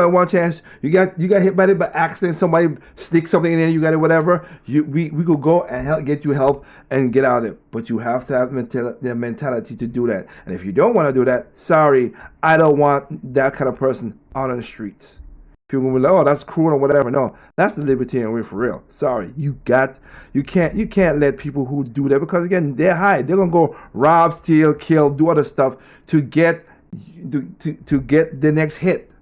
got hit by it by accident, somebody sneak something in there, you got it, whatever. We could go and get you help and get out of it. But you have to have the mentality to do that. And if you don't want to do that, sorry, I don't want that kind of person out on the streets. People will be like, oh, that's cruel or whatever. No, that's the libertarian way for real. Sorry, you can't let people who do that, because again, they're high. They're gonna go rob, steal, kill, do other stuff to get the next hit.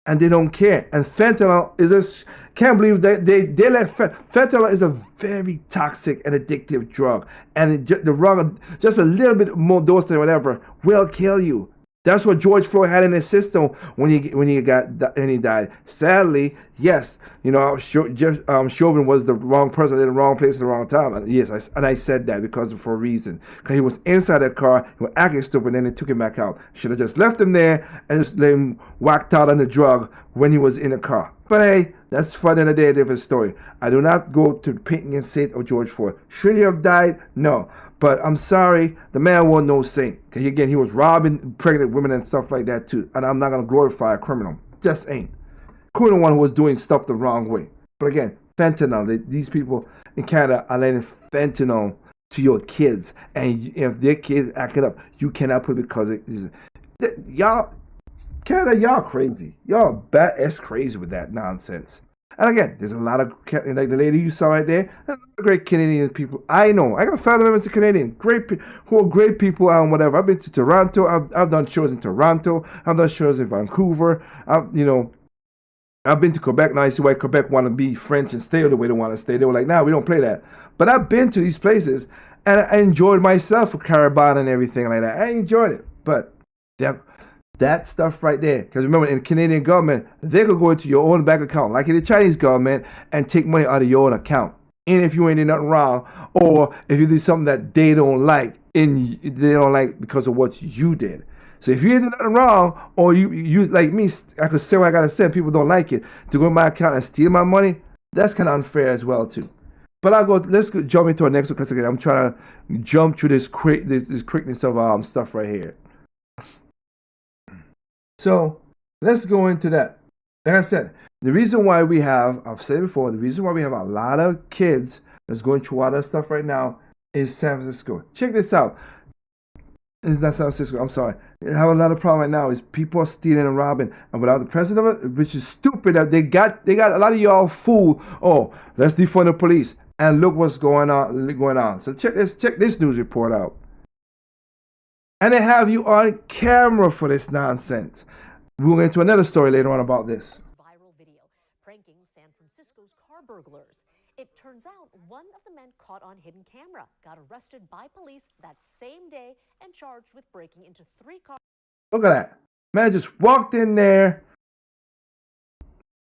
and they don't care. And fentanyl is can't believe that they let fentanyl is a very toxic and addictive drug, and the wrong, just a little bit more dose or whatever will kill you. That's what George Floyd had in his system when he died. Sadly, yes, Chauvin was the wrong person in the wrong place at the wrong time. And yes, I said that for a reason. Because he was inside the car, he was acting stupid, and then they took him back out. Should have just left him there and just let him whacked out on the drug when he was in the car. But hey, that's for the end of the day, different story. I do not go to painting and saint of George Floyd. Should he have died? No. But I'm sorry, the man wasn't no saint. Because again, he was robbing pregnant women and stuff like that too. And I'm not going to glorify a criminal. Just ain't. Including the one who was doing stuff the wrong way. But again, fentanyl. These people in Canada are letting fentanyl to your kids. And if their kids acting up, you cannot put it because y'all, Canada, y'all crazy. Y'all bat-ass crazy with that nonsense. And again, there's a lot of, like the lady you saw right there, there's a lot of great Canadian people. I know. I got family members of Canadian, who are great people and whatever. I've been to Toronto. I've done shows in Toronto. I've done shows in Vancouver. I've been to Quebec. Now I see why Quebec want to be French and stay the way they want to stay. They were like, nah, we don't play that. But I've been to these places, and I enjoyed myself for Carabana and everything like that. I enjoyed it. But that stuff right there, because remember, in the Canadian government, they could go into your own bank account, like in the Chinese government, and take money out of your own account. And if you ain't did nothing wrong, or if you did something that they don't like because of what you did. So if you ain't did nothing wrong, or you like me, I could say what I gotta say, and people don't like it, to go in my account and steal my money, that's kind of unfair as well too. But let's jump into our next one, because again, I'm trying to jump through this quickness of stuff right here. So let's go into that. Like I said, the reason why I've said it before, the reason why we have a lot of kids that's going through all that stuff right now is San Francisco. Check this out. It's not San Francisco, I'm sorry. They have a lot of problem right now is people are stealing and robbing. And without the president of it, which is stupid, that they got a lot of y'all fooled. Oh, let's defund the police. And look what's going on. So check this news report out. And they have you on camera for this nonsense. We'll get into another story later on about this. Viral video pranking San Francisco's car burglars. It turns out one of the men caught on hidden camera got arrested by police that same day and charged with breaking into 3 cars. Look at that. Man just walked in there,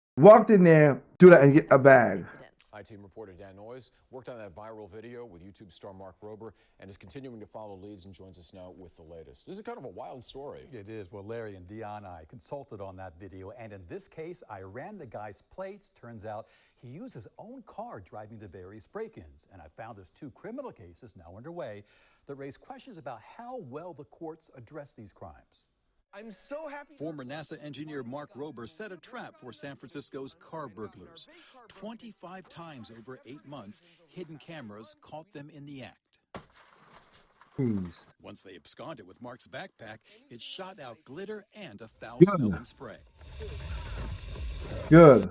do that and get a bag. I-Team reporter Dan Noyes worked on that viral video with YouTube star Mark Rober and is continuing to follow leads and joins us now with the latest. This is kind of a wild story. It is. Well, Larry and Dion, I consulted on that video, and in this case, I ran the guy's plates. Turns out he used his own car driving to various break-ins, and I found there's 2 criminal cases now underway that raise questions about how well the courts address these crimes. I'm so happy. Former NASA engineer Mark Rober set a trap for San Francisco's car burglars. 25 times over 8 months, hidden cameras caught them in the act. Please. Once they absconded with Mark's backpack, it shot out glitter and a foul-smelling spray. Good.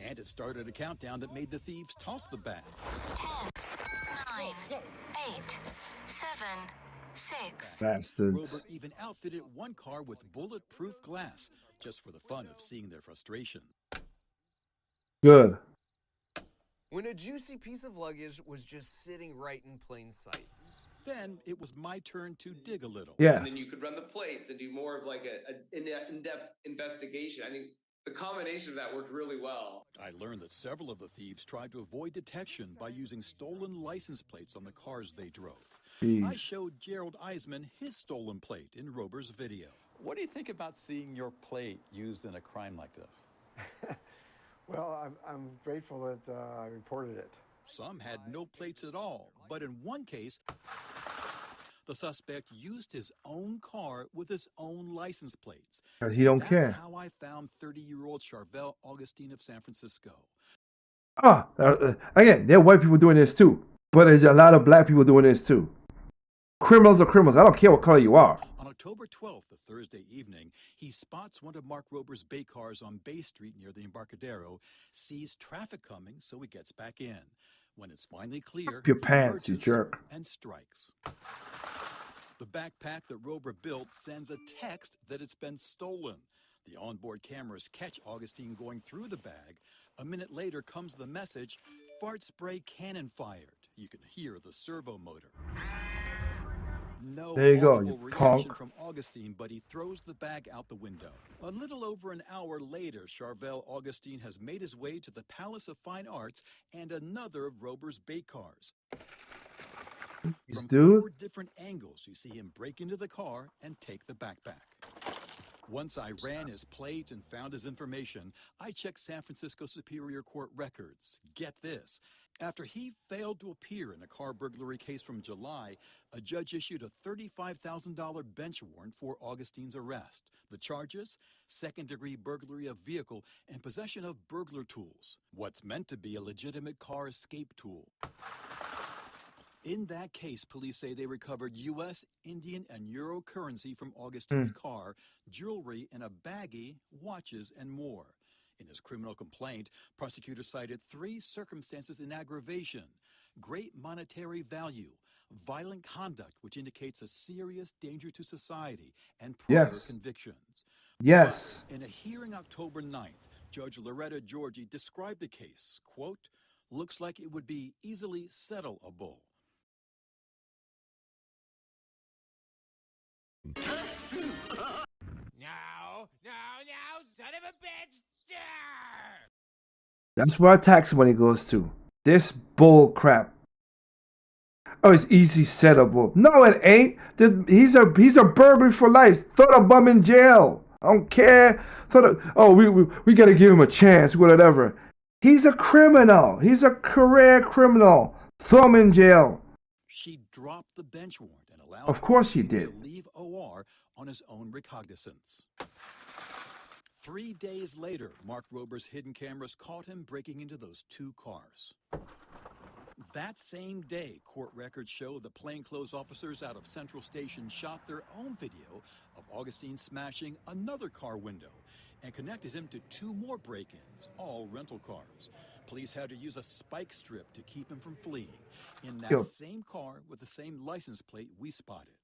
And it started a countdown that made the thieves toss the bag. 10, 9, 8, 7, 6. Bastards. Rober even outfitted one car with bulletproof glass, just for the fun of seeing their frustration. Good. When a juicy piece of luggage was just sitting right in plain sight. Then it was my turn to dig a little. Yeah. And then you could run the plates and do more of like an in-depth investigation. I think the combination of that worked really well. I learned that several of the thieves tried to avoid detection by using stolen license plates on the cars they drove. Jeez. I showed Gerald Eisman his stolen plate in Rober's video. What do you think about seeing your plate used in a crime like this? Well, I'm grateful that I reported it. Some had no plates at all, but in one case, the suspect used his own car with his own license plates. Because he don't care. That's how I found 30-year-old Charvel Augustine of San Francisco. Again, there are white people doing this too, but there's a lot of black people doing this too. Criminals are criminals. I don't care what color you are. On October 12th, a Thursday evening, he spots one of Mark Rober's Bay cars on Bay Street near the Embarcadero, sees traffic coming, so he gets back in. When it's finally clear, Your he pants, you emerges jerk. and strikes. The backpack that Rober built sends a text that it's been stolen. The onboard cameras catch Augustine going through the bag. A minute later comes the message, fart spray cannon fired. You can hear the servo motor. No There you go, audible you reaction punk. from Augustine, but he throws the bag out the window. A little over an hour later, Charvel Augustine has made his way to the Palace of Fine Arts and another of Rober's bait cars. From Dude. 4 different angles, you see him break into the car and take the backpack. Once I ran his plate and found his information, I checked San Francisco Superior Court records. Get this. After he failed to appear in a car burglary case from July, a judge issued a $35,000 bench warrant for Augustine's arrest. The charges? Second-degree burglary of vehicle and possession of burglar tools. What's meant to be a legitimate car escape tool. In that case, police say they recovered U.S., Indian, and Euro currency from Augustine's car, jewelry in a baggie, watches, and more. In his criminal complaint, prosecutors cited 3 circumstances in aggravation: great monetary value, violent conduct, which indicates a serious danger to society, and prior convictions. Yes. But in a hearing October 9th, Judge Loretta Georgi described the case, quote, looks like it would be easily settleable. No, son of a bitch! That's where our tax money goes to. This bull crap. Oh, it's easy settable. No, it ain't. He's a burglar for life. Throw the bum in jail. I don't care. We gotta give him a chance, whatever. He's a criminal. He's a career criminal. Throw him in jail. She dropped the bench warrant and allowed Of course he him did. to leave OR on his own recognizance. 3 days later, Mark Rober's hidden cameras caught him breaking into those 2 cars. That same day, court records show the plainclothes officers out of Central Station shot their own video of Augustine smashing another car window and connected him to 2 more break-ins, all rental cars. Police had to use a spike strip to keep him from fleeing. In that same car with the same license plate we spotted.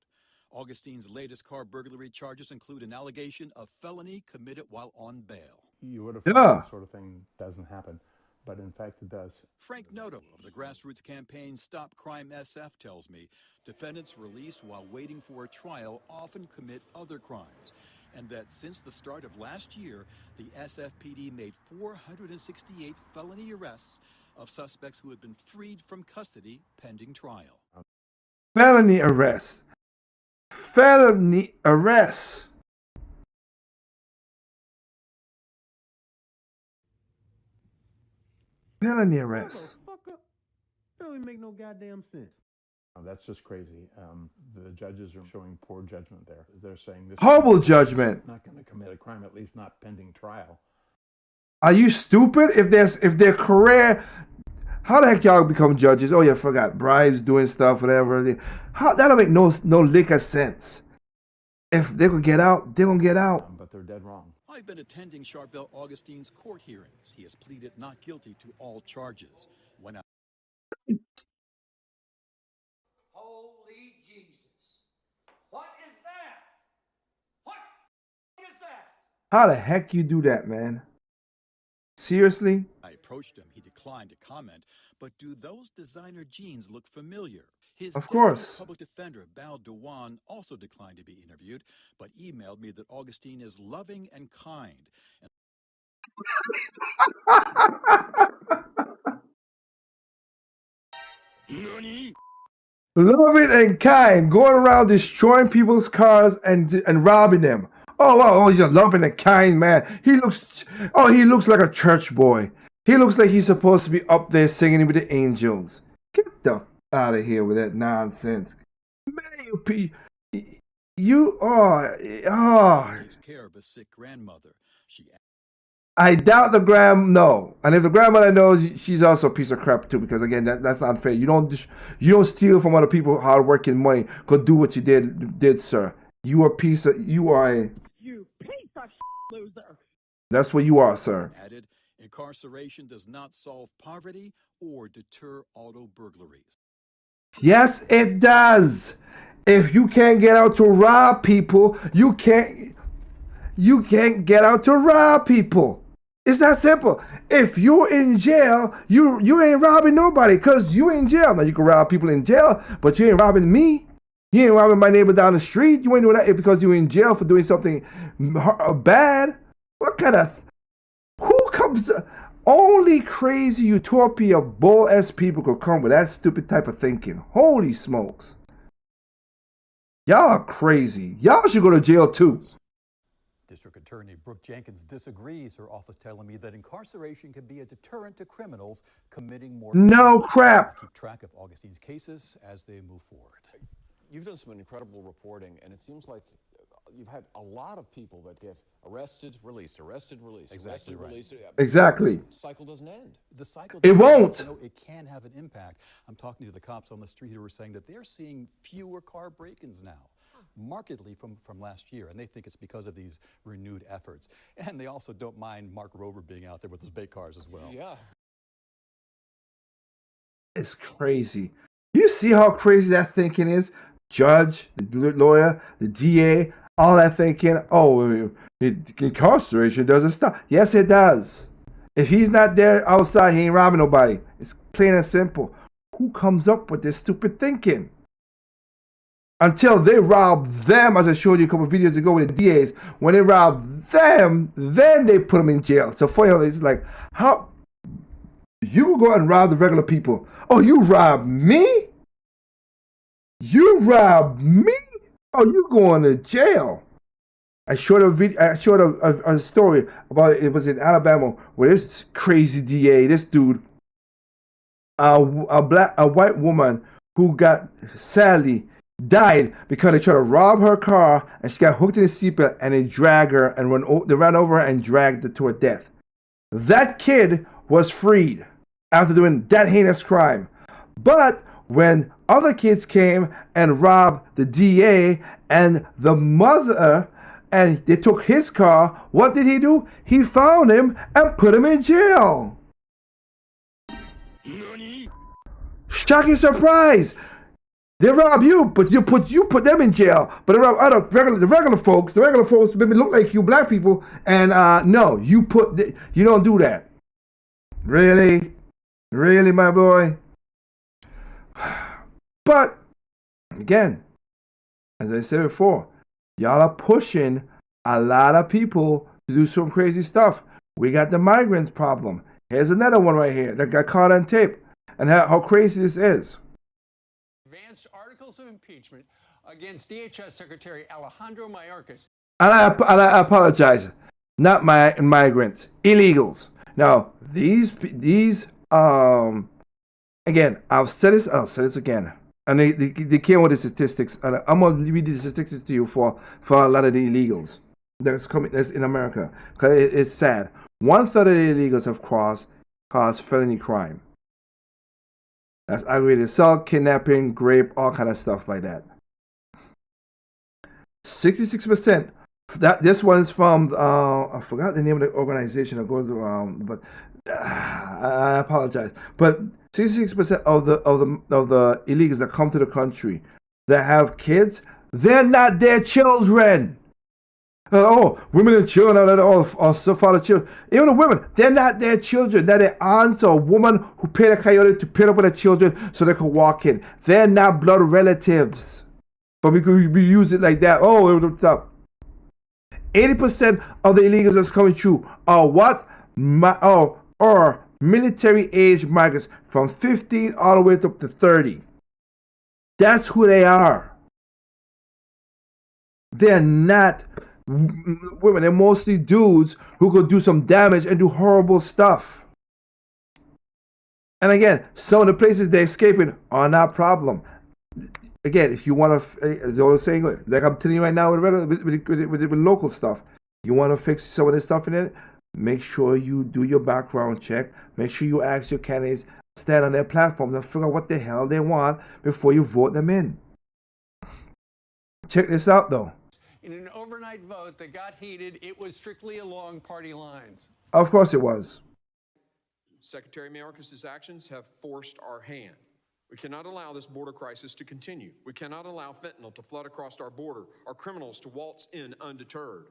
Augustine's latest car burglary charges include an allegation of felony committed while on bail. You would have thought that sort of thing doesn't happen, but in fact it does. Frank Noto of the grassroots campaign Stop Crime SF tells me defendants released while waiting for a trial often commit other crimes, and that since the start of last year, the SFPD made 468 felony arrests of suspects who had been freed from custody pending trial. Felony arrest. Felony arrest. Felony arrest. That don't even make no goddamn sense. Oh, that's just crazy. The judges are showing poor judgment there. They're saying this Horrible judgment. Not going to commit a crime, at least not pending trial. Are you stupid? If their career, how the heck y'all become judges? Oh, you forgot bribes, doing stuff, whatever. How that'll make no lick of sense. If they could get out, they're gonna get out. But they're dead wrong. I've been attending Charvel Augustine's court hearings. He has pleaded not guilty to all charges. Holy Jesus. What is that? What is that? How the heck you do that, man? Seriously? I approached him. He declined to comment. But do those designer jeans look familiar? His Of course. public defender, Bal Dewan, also declined to be interviewed, but emailed me that Augustine is loving and kind. Loving and kind, going around destroying people's cars and robbing them. Oh, he's a loving and kind man. He looks like a church boy. He looks like he's supposed to be up there singing with the angels. Get the out of here with that nonsense. Man, you Takes care of a sick grandmother. I doubt no. And if the grandmother knows, she's also a piece of crap too. Because again, that's not fair. You don't steal from other people hard working money. Go do what you did, sir. You are a piece of loser. That's what you are, sir. Added, incarceration does not solve poverty or deter auto burglaries. Yes, it does. If you can't get out to rob people, you can't get out to rob people. It's that simple. If you're in jail, you ain't robbing nobody because you in jail. Now you can rob people in jail, but you ain't robbing me. You ain't robbing my neighbor down the street. You ain't doing that because you're in jail for doing something bad. What kind of... Who comes... Only crazy utopia bull-ass people could come with that stupid type of thinking. Holy smokes. Y'all are crazy. Y'all should go to jail too. District Attorney Brooke Jenkins disagrees, her office telling me that incarceration can be a deterrent to criminals committing more... No crap. Keep track of Augustine's cases as they move forward. You've done some incredible reporting, and it seems like you've had a lot of people that get arrested, released, arrested, released, Exactly arrested, right. released. Exactly. This cycle doesn't end. The cycle... It won't. You know, it can have an impact. I'm talking to the cops on the street who are saying that they're seeing fewer car break-ins now, markedly from last year, and they think it's because of these renewed efforts. And they also don't mind Mark Rober being out there with his bait cars as well. Yeah. It's crazy. You see how crazy that thinking is? Judge, the lawyer, the DA, all that thinking, oh, incarceration doesn't stop. Yes, it does. If he's not there outside, he ain't robbing nobody. It's plain and simple. Who comes up with this stupid thinking? Until they rob them, as I showed you a couple of videos ago with the DAs, when they rob them, then they put them in jail. So for you, it's like, how you go and rob the regular people? Oh, you rob me? You robbed me? Oh, you going to jail? I showed a story about it. It was in Alabama where this crazy DA, this dude, a white woman who got sadly died because they tried to rob her car and she got hooked in a seatbelt and they dragged her and they ran over her and dragged her to her death. That kid was freed after doing that heinous crime. But when other kids came and robbed the DA and the mother and they took his car, what did he do? He found him and put him in jail. Shocking surprise. They rob you, but you put them in jail. But they rob the regular folks maybe look like you black people, and no, you don't do that. Really, my boy. But again, as I said before, y'all are pushing a lot of people to do some crazy stuff. We got the migrants problem. Here's another one right here that got caught on tape, and how crazy this is. Advanced articles of impeachment against DHS Secretary Alejandro Mayorkas. And I apologize. Not migrants, illegals. Now these again, I'll say this again. And they came with the statistics. And I'm gonna read the statistics to you for a lot of the illegals that's in America. Because it's sad. 1/3 of the illegals have caused felony crime. That's aggravated assault, kidnapping, rape, all kind of stuff like that. 66%. This one is from I forgot the name of the organization that goes around, but I apologize. But 66% of the illegals that come to the country that have kids, they're not their children. Women and children are so father children. Even the women, they're not their children. They're their aunts or a woman who paid a coyote to pair up with their children so they could walk in. They're not blood relatives. But we use it like that. 80% of the illegals that's coming through are what? Or military age migrants from 15 all the way up to 30. That's who they are. They're not women. They're mostly dudes who could do some damage and do horrible stuff. And again, some of the places they're escaping are not a problem. Again, if you want to, as I was saying, like I'm telling you right now with local stuff, you want to fix some of this stuff in it, make sure you do your background check. Make sure you ask your candidates, stand on their platforms and figure out what the hell they want before you vote them in. Check this out, though. In an overnight vote that got heated, it was strictly along party lines. Of course it was. Secretary Mayorkas' actions have forced our hand. We cannot allow this border crisis to continue. We cannot allow fentanyl to flood across our border, our criminals to waltz in undeterred.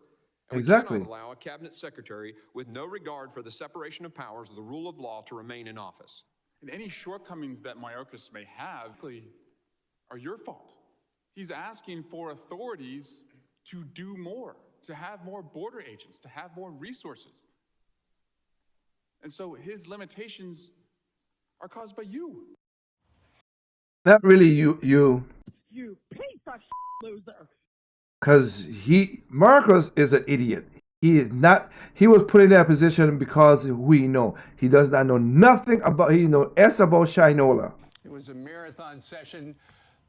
And Exactly. we cannot allow a cabinet secretary with no regard for the separation of powers or the rule of law to remain in office. And any shortcomings that Mayorkas may have are your fault. He's asking for authorities to do more, to have more border agents, to have more resources. And so his limitations are caused by you. Not really you, You piece of loser. because Marcos is an idiot. He is not. He was put in that position because we know he does not know nothing about. He knows S about Shinola. It was a marathon session,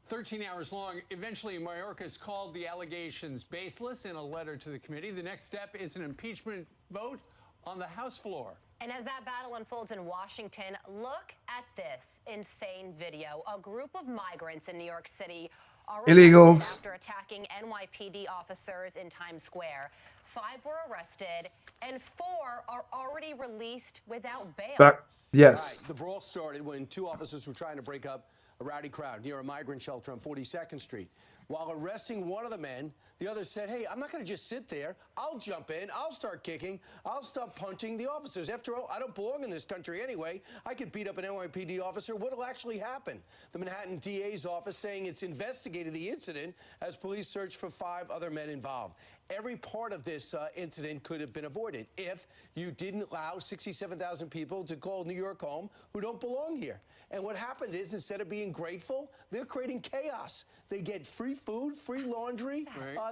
13 hours long. Eventually, Mayorkas called the allegations baseless in a letter to the committee. The next step is an impeachment vote on the House floor. And as that battle unfolds in Washington, look at this insane video. A group of migrants in New York City are Illegals. arrested after attacking NYPD officers in Times Square. 5 were arrested, and 4 are already released without bail. Yes. The brawl started when 2 officers were trying to break up a rowdy crowd near a migrant shelter on 42nd Street. While arresting one of the men, the other said, hey, I'm not going to just sit there. I'll jump in. I'll start kicking. I'll start punching the officers. After all, I don't belong in this country anyway. I could beat up an NYPD officer. What'll actually happen? The Manhattan DA's office saying it's investigated the incident as police search for 5 other men involved. Every part of this incident could have been avoided if you didn't allow 67,000 people to call New York home who don't belong here. And what happened is, instead of being grateful, they're creating chaos. They get free food, free laundry.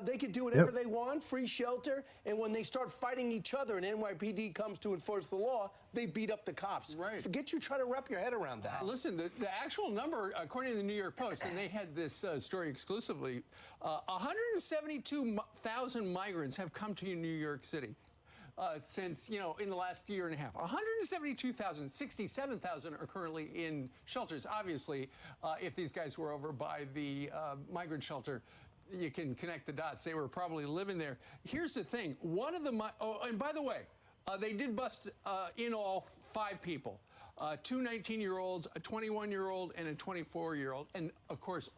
They can do whatever they want, free shelter. And when they start fighting each other and NYPD comes to enforce the law, they beat up the cops. Forget you trying to wrap your head around that. Listen, the actual number, according to the New York Post, and they had this story exclusively, 172,000 migrants have come to New York City. Since, in the last year and a half. 172,000, 67,000 are currently in shelters. Obviously, if these guys were over by the migrant shelter, you can connect the dots. They were probably living there. Here's the thing. One of the, and by the way, they did bust in all 5 people. 2 19-year-olds, a 21-year-old, and a 24-year-old. And, of course,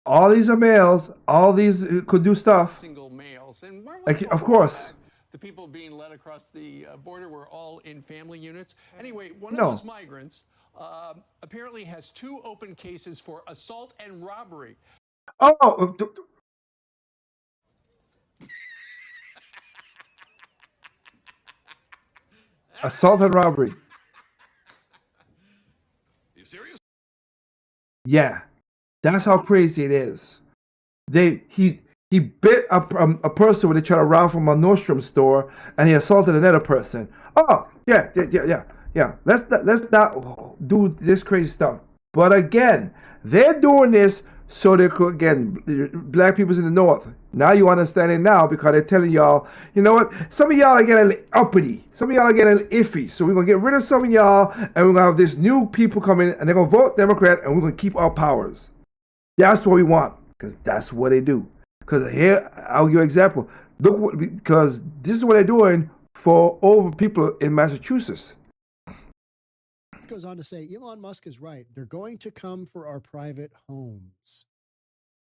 All these are males. All these could do stuff. Single males. And Of course. The people being led across the border were all in family units. Anyway, one No. of those migrants apparently has 2 open cases for assault and robbery. Oh, assault and robbery. You serious? Yeah, that's how crazy it is. He bit a person when they tried to rob from a Nordstrom store, and he assaulted another person. Oh, yeah. Let's not do this crazy stuff. But again, they're doing this so they could, again, black people's in the North. Now you understand it now because they're telling y'all, you know what? Some of y'all are getting uppity. Some of y'all are getting iffy. So we're going to get rid of some of y'all, and we're going to have this new people come in, and they're going to vote Democrat, and we're going to keep our powers. That's what we want, because that's what they do. Because here, I'll give you an example. Look, because this is what they're doing for over people in Massachusetts. Goes on to say, Elon Musk is right. They're going to come for our private homes.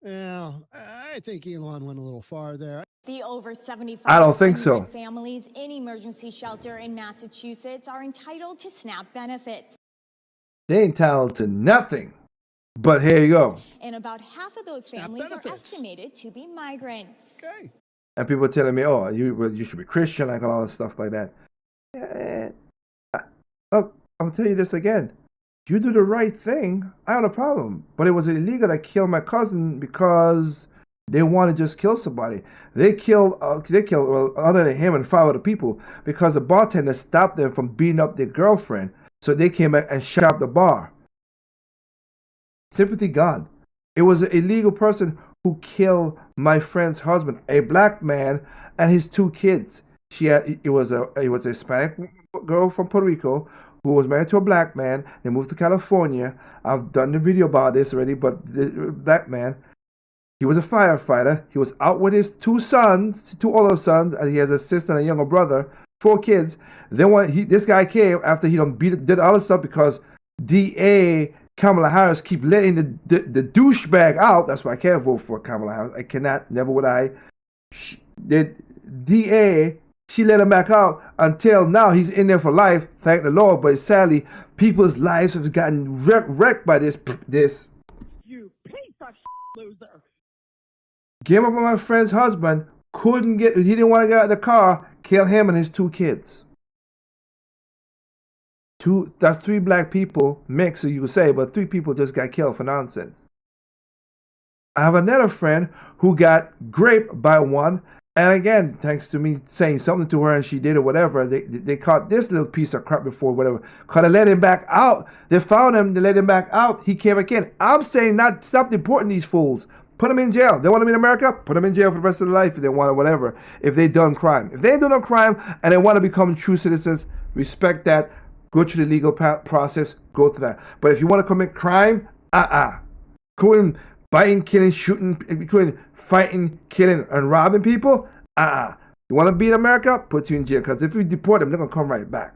Well, I think Elon went a little far there. The over 75 I don't think so. families in emergency shelter in Massachusetts are entitled to SNAP benefits. They ain't entitled to nothing. But here you go. And about half of those families are estimated to be migrants. Okay. And people are telling me, oh, you should be Christian, like all this stuff like that. I'll tell you this again. If you do the right thing, I have no problem. But it was illegal to kill my cousin because they want to just kill somebody. They killed, well, other than him and 5 other people, because the bartender stopped them from beating up their girlfriend. So they came back and shut up the bar. Sympathy gone. It was an illegal person who killed my friend's husband, a black man, and his 2 kids. It was a Hispanic girl from Puerto Rico who was married to a black man. They moved to California. I've done the video about this already, but the black man, he was a firefighter. He was out with his 2 sons, 2 older sons, and he has a sister and a younger brother. 4 kids. Then this guy came after he did all this stuff because DA Kamala Harris keep letting the douchebag out. That's why I can't vote for Kamala Harris. I cannot, never would I. The DA, she let him back out until now. He's in there for life, thank the Lord. But sadly, people's lives have gotten wrecked by this. You piece of loser. Gave up on my friend's husband. He didn't want to get out of the car. Kill him and his 2 kids. That's 3 black people mixed, so you could say, but 3 people just got killed for nonsense. I have another friend who got raped by one, and again, thanks to me saying something to her and she did or whatever, they caught this little piece of crap before, whatever. Because they let him back out. They found him, they let him back out. He came back in. I'm saying stop deporting these fools. Put them in jail. They want them in America? Put them in jail for the rest of their life if they want or whatever. If they done crime. If they ain't done no crime and they want to become true citizens, respect that. Go through the legal process. Go to that. But if you want to commit crime, including biting, killing, shooting, including fighting, killing, and robbing people, You want to be in America? Put you in jail. Because if we deport them, they're going to come right back.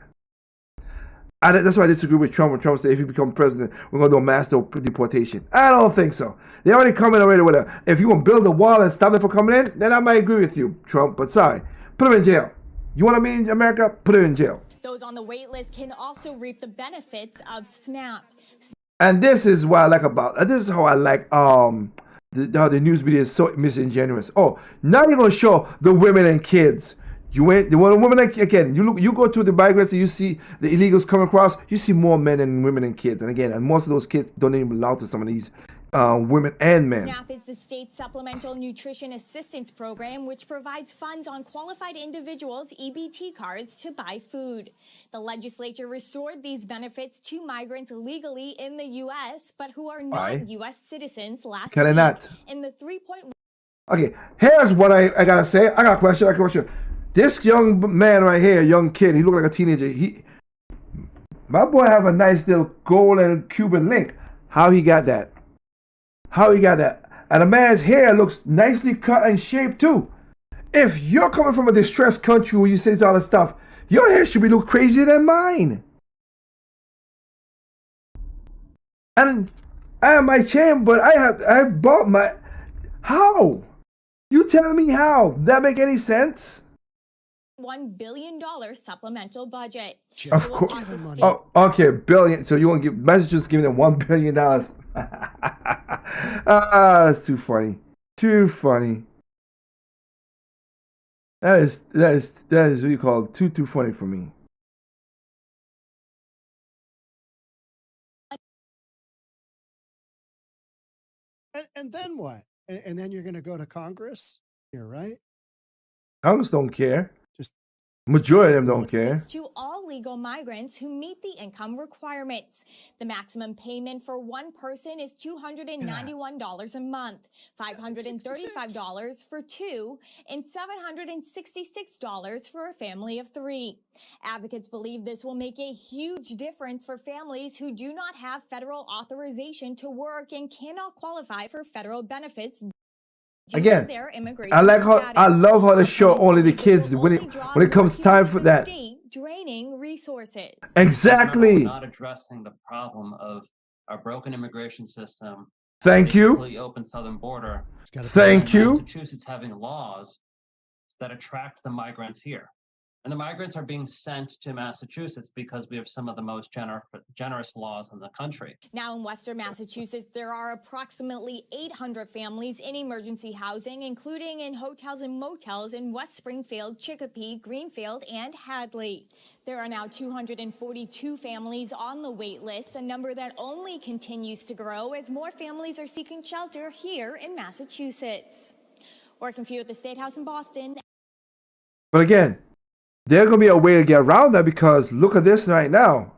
That's why I disagree with Trump when Trump said if you become president, we're going to do a mass deportation. I don't think so. They already coming already with a, if you want to build a wall and stop them from coming in, then I might agree with you, Trump. But sorry, put them in jail. You want to be in America? Put them in jail. Those on the wait list can also reap the benefits of SNAP. And this is what I like about, this is how I like how the news media is so disingenuous. Oh, now you're going to show the women and kids. You want women again. You go to the migrants and you see the illegals come across. You see more men and women and kids. And again, and most of those kids don't even belong to some of these women and men. SNAP is the state supplemental nutrition assistance program, which provides funds on qualified individuals' EBT cards to buy food. The legislature restored these benefits to migrants legally in the U.S., but who are not U.S. citizens last Can I not? In the 3.1. Okay, here's what I gotta say. I got a question. This young man right here, young kid, he looked like a teenager. My boy have a nice little gold and Cuban link. How he got that? And the man's hair looks nicely cut and shaped too. If you're coming from a distressed country where you say all this stuff, your hair should be look crazier than mine. And I have my chain, but I have bought my. How? You telling me how? That make any sense? $1 billion supplemental budget. Of course. Oh, okay, billion. So you want to give Massachusetts giving them $1 billion? That's too funny. Too funny. That is what you call too funny for me. And then what? And then you're going to go to Congress here, right? Congress don't care. Majority of them don't care. To all legal migrants who meet the income requirements. The maximum payment for one person is $291 a month, $535 for two, and $766 for a family of three. Advocates believe this will make a huge difference for families who do not have federal authorization to work and cannot qualify for federal benefits. Again, I love how they show only the kids when it comes time for that. Draining resources. Exactly. We're not addressing the problem of our broken immigration system. Thank you. Open southern border. Thank you. Massachusetts having laws that attract the migrants here. And the migrants are being sent to Massachusetts because we have some of the most generous laws in the country. Now in Western Massachusetts, there are approximately 800 families in emergency housing, including in hotels and motels in West Springfield, Chicopee, Greenfield, and Hadley. There are now 242 families on the wait list, a number that only continues to grow as more families are seeking shelter here in Massachusetts. Working for you at the State House in Boston. But again, there's going to be a way to get around that because look at this right now.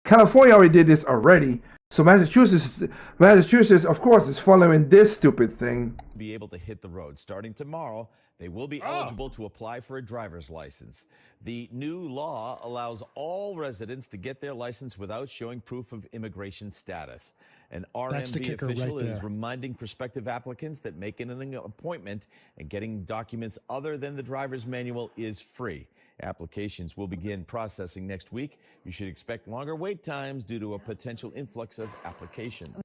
California already did this already. So Massachusetts, of course, is following this stupid thing. Be able to hit the road. Starting tomorrow, they will be eligible to apply for a driver's license. The new law allows all residents to get their license without showing proof of immigration status. An That's the RMV kicker official right is there. reminding prospective applicants that making an appointment and getting documents other than the driver's manual is free. Applications will begin processing next week. You should expect longer wait times due to a potential influx of applications.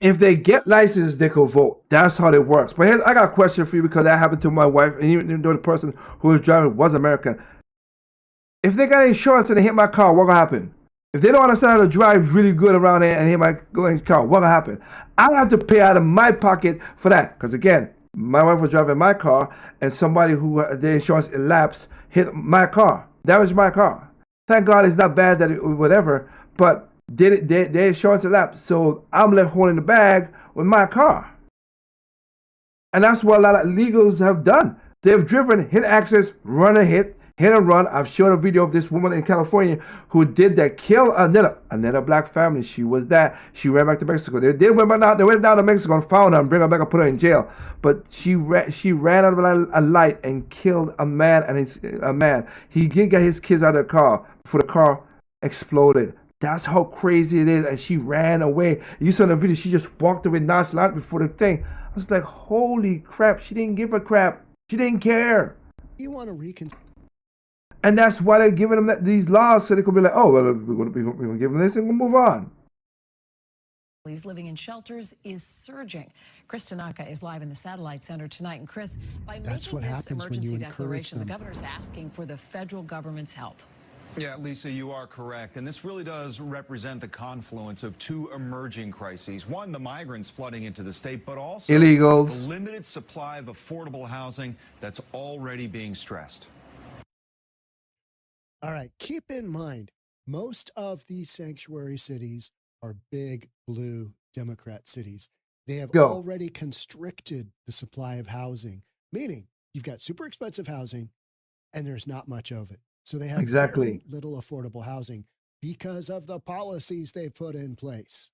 If they get licensed, they could vote. That's how it works. But I got a question for you because that happened to my wife, and even though the person who was driving was American. If they got insurance and they hit my car, what will happen? If they don't understand how to drive really good around there and hit my car, what will happen? I have to pay out of my pocket for that. Because again, my wife was driving my car, and somebody who the insurance elapsed hit my car. Damaged my car. Thank God it's not bad that it whatever, but their insurance elapsed, so I'm left holding the bag with my car. And that's what a lot of illegals have done. They've driven, hit access, run a hit and run. I've showed a video of this woman in California who did that, kill another black family. She was that. She ran back to Mexico. They went down to Mexico and found her and bring her back and put her in jail. But she ran out of a light and killed a man He did get his kids out of the car before the car exploded. That's how crazy it is. And she ran away. You saw in the video, she just walked away nonchalant before the thing. I was like, holy crap. She didn't give a crap. She didn't care. You want to reconsider. And that's why they're giving them these laws, so they could be like, oh, well, we're going to give them this and we'll move on. Living in shelters is surging. Chris Tanaka is live in the Satellite Center tonight. And Chris, by making this emergency declaration, the governor's asking for the federal government's help. Yeah, Lisa, you are correct. And this really does represent the confluence of two emerging crises. One, the migrants flooding into the state, but also illegals. The limited supply of affordable housing that's already being stressed. All right, keep in mind, most of these sanctuary cities are big blue Democrat cities. They have already constricted the supply of housing, meaning you've got super expensive housing and there's not much of it. So they have very little affordable housing because of the policies they've put in place.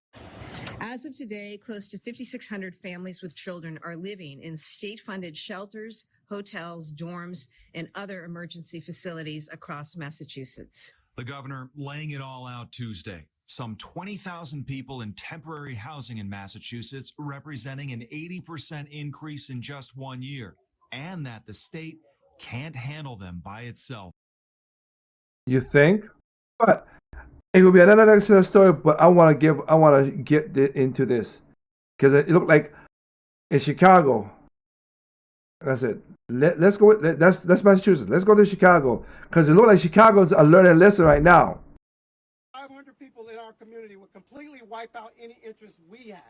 As of today, close to 5,600 families with children are living in state-funded shelters, hotels, dorms, and other emergency facilities across Massachusetts. The governor laying it all out Tuesday. Some 20,000 people in temporary housing in Massachusetts, representing an 80% increase in just 1 year, and that the state can't handle them by itself. You think? But it will be another story, but I want to get into this because it looked like in Chicago. That's it. Let's go. That's Massachusetts. Let's go to Chicago because it looked like Chicago's a learning lesson right now. 500 people in our community would completely wipe out any interest we have.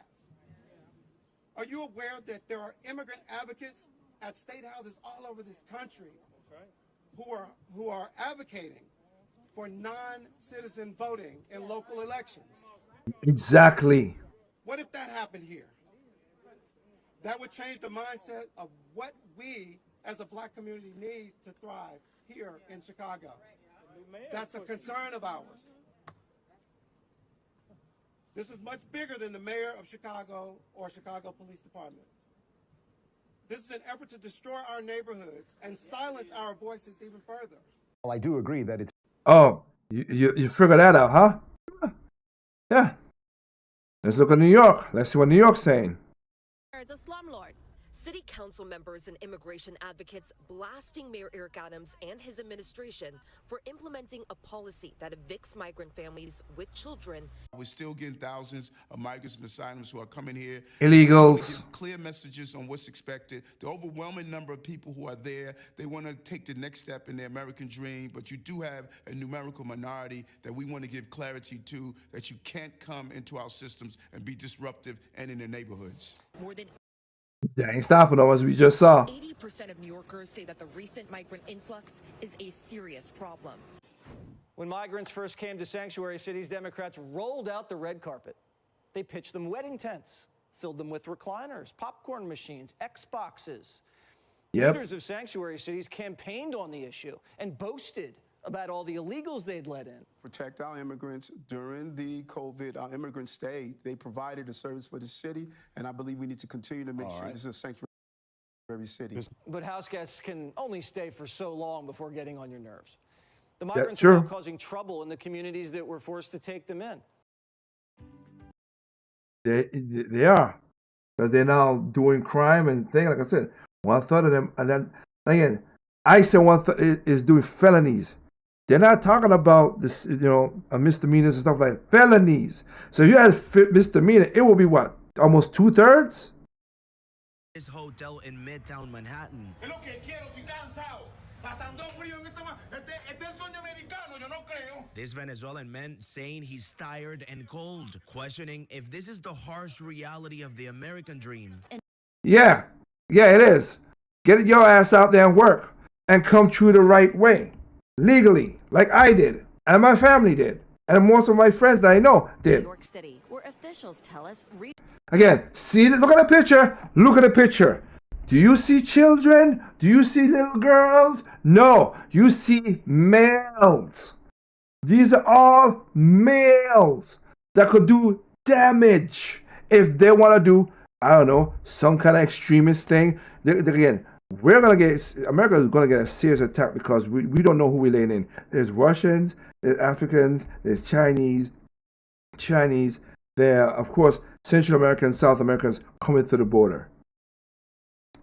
Are you aware that there are immigrant advocates at state houses all over this country who are advocating for non-citizen voting in local elections? Exactly. What if that happened here? That would change the mindset of what we as a black community need to thrive here in Chicago. That's a concern of ours. This is much bigger than the mayor of Chicago or Chicago Police Department. This is an effort to destroy our neighborhoods and silence our voices even further. Well, I do agree that it's... Oh, you figured that out, huh? Yeah. Let's look at New York. Let's see what New York's saying. As a slumlord. City council members and immigration advocates blasting Mayor Eric Adams and his administration for implementing a policy that evicts migrant families with children. We're still getting thousands of migrants and asylums who are coming here. Illegals. Give clear messages on what's expected. The overwhelming number of people who are there, they want to take the next step in their American dream, but you do have a numerical minority that we want to give clarity to, that you can't come into our systems and be disruptive and in their neighborhoods. More than That ain't stopping them, as we just saw. 80% of New Yorkers say that the recent migrant influx is a serious problem. When migrants first came to sanctuary cities, Democrats rolled out the red carpet. They pitched them wedding tents, filled them with recliners, popcorn machines, Xboxes. Leaders of sanctuary cities campaigned on the issue and boasted about all the illegals they'd let in. Protect our immigrants during the COVID. Our immigrants stayed. They provided a service for the city, and I believe we need to continue to make sure this is a sanctuary city. But house guests can only stay for so long before getting on your nerves. The migrants are now causing trouble in the communities that were forced to take them in. They are. Because they're now doing crime and things. Like I said, 1/3 of them, and then again, I said 1/3 is doing felonies. They're not talking about this, misdemeanors and stuff like that. Felonies. So if you had misdemeanor, it will be what? Almost 2/3? This hotel in Midtown Manhattan. This Venezuelan man saying he's tired and cold, questioning if this is the harsh reality of the American dream. Yeah. Yeah, it is. Get your ass out there and work and come through the right way. Legally, like I did, and my family did, and most of my friends that I know did. New York City, where officials tell us. Again, look at the picture. Look at the picture. Do you see children? Do you see little girls? No, you see males. These are all males that could do damage if they want to do, I don't know, some kind of extremist thing. Again, America is going to get a serious attack because we don't know who we're laying in. There's Russians, there's Africans, there's Chinese. There are, of course, Central Americans, South Americans coming through the border.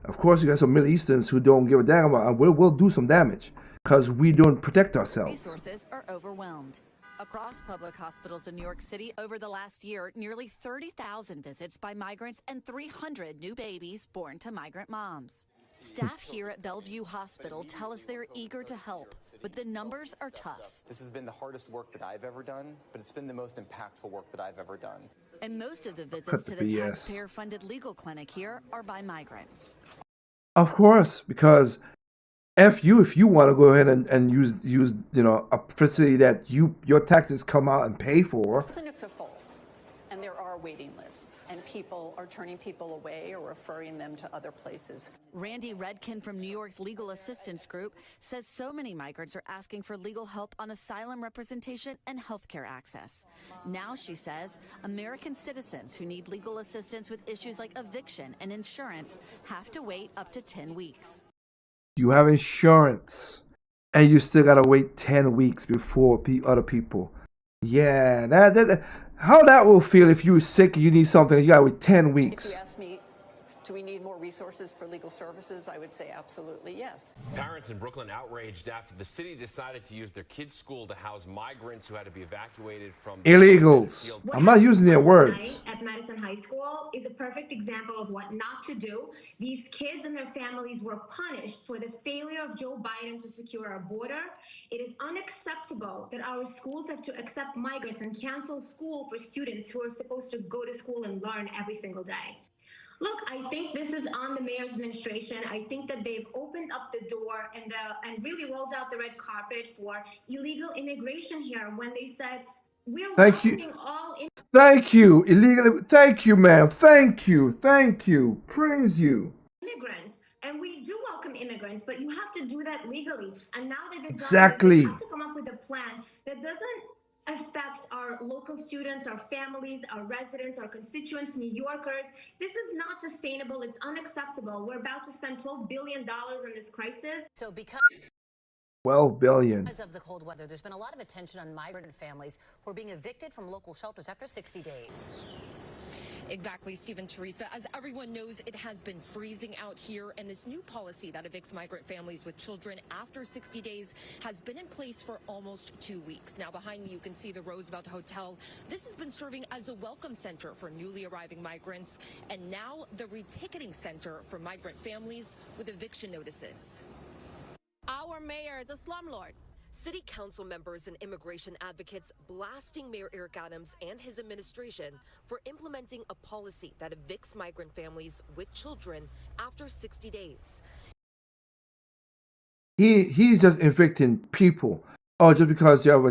Of course, you got some Middle Easterns who don't give a damn about, and we'll do some damage because we don't protect ourselves. Resources are overwhelmed. Across public hospitals in New York City over the last year, nearly 30,000 visits by migrants and 300 new babies born to migrant moms. Staff here at Bellevue Hospital tell us they're eager to help, but the numbers are tough. This has been the hardest work that I've ever done, but it's been the most impactful work that I've ever done. And most of the visits to the taxpayer-funded legal clinic here are by migrants. Of course, because if you want to go ahead and use a facility that your taxes come out and pay for. Clinics are full, and there are waiting lists, and people are turning people away or referring them to other places. Randy Redkin from New York's Legal Assistance Group says so many migrants are asking for legal help on asylum representation and healthcare access. Now, she says, American citizens who need legal assistance with issues like eviction and insurance have to wait up to 10 weeks. You have insurance, and you still gotta wait 10 weeks before other people. Yeah, how that will feel if you're sick and you need something, you gotta wait 10 weeks. If you ask me, do we need more resources for legal services? I would say absolutely yes. Parents in Brooklyn outraged after the city decided to use their kids' school to house migrants who had to be evacuated from illegals. I'm not using their words. At Madison High School is a perfect example of what not to do. These kids and their families were punished for the failure of Joe Biden to secure our border. It is unacceptable that our schools have to accept migrants and cancel school for students who are supposed to go to school and learn every single day. Look, I think this is on the mayor's administration. I think that they've opened up the door and really rolled out the red carpet for illegal immigration here when they said we're welcoming all Thank you, illegal. Thank you, ma'am. Thank you. Praise you. immigrants. And we do welcome immigrants, but you have to do that legally. And now that they've Exactly. done this, they have to come up with a plan that doesn't affect our local students, our families, our residents, our constituents, New Yorkers. This is not sustainable. It's unacceptable. We're about to spend $12 billion on this crisis. So because 12 billion. Because of the cold weather, there's been a lot of attention on migrant families who are being evicted from local shelters after 60 days. Exactly, Stephen, Teresa. As everyone knows, it has been freezing out here, and this new policy that evicts migrant families with children after 60 days has been in place for almost 2 weeks. Now, behind me, you can see the Roosevelt Hotel. This has been serving as a welcome center for newly arriving migrants, and now the reticketing center for migrant families with eviction notices. Our mayor is a slumlord. City council members and immigration advocates blasting Mayor Eric Adams and his administration for implementing a policy that evicts migrant families with children after 60 days. He's just evicting people. Oh, just because you have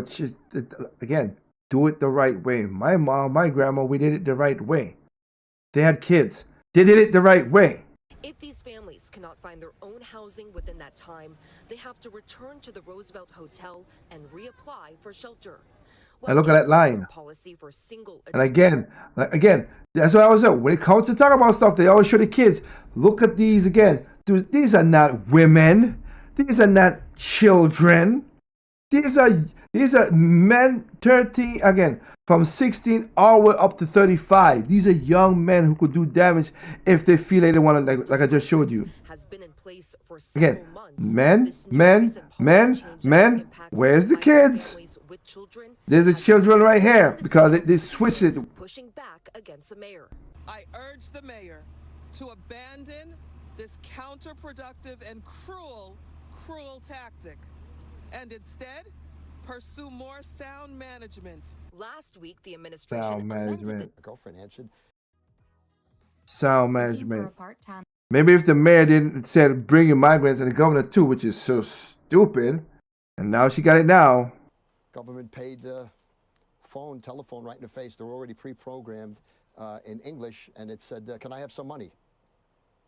again, do it the right way. My mom, my grandma, we did it the right way. They had kids. They did it the right way. If these families cannot find their own housing within that time, they have to return to the Roosevelt Hotel and reapply for shelter. And look at that line. And again, that's what I was saying. When it comes to talking about stuff, they always show the kids. Look at these again. Dude, these are not women. These are not children. These These are men 13, again, from 16 all the way up to 35. These are young men who could do damage if they feel like they want to, like I just showed you. Again, men. Where's the kids? There's the children right here because they switched it. Pushing back against the mayor. I urge the mayor to abandon this counterproductive and cruel tactic, and instead pursue more sound management. Last week, the administration Sound management. Girlfriend answered. Sound management. Maybe if the mayor didn't said bring in migrants and the governor too, which is so stupid, and now she got it now. Government paid telephone right in the face. They're already pre-programmed in English, and it said, "Can I have some money?"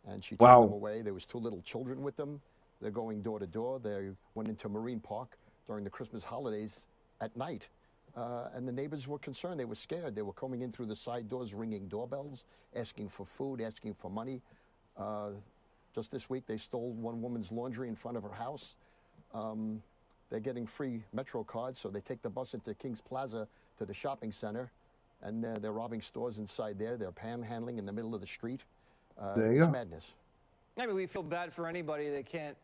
And she turned them away. There was 2 little children with them. They're going door to door. They went into Marine Park during the Christmas holidays at night. And the neighbors were concerned. They were scared. They were coming in through the side doors, ringing doorbells, asking for food, asking for money. Just this week, they stole one woman's laundry in front of her house. They're getting free Metro cards, so they take the bus into Kings Plaza to the shopping center, and they're robbing stores inside there. They're panhandling in the middle of the street. There you it's go. Madness. I mean, we feel bad for anybody that can't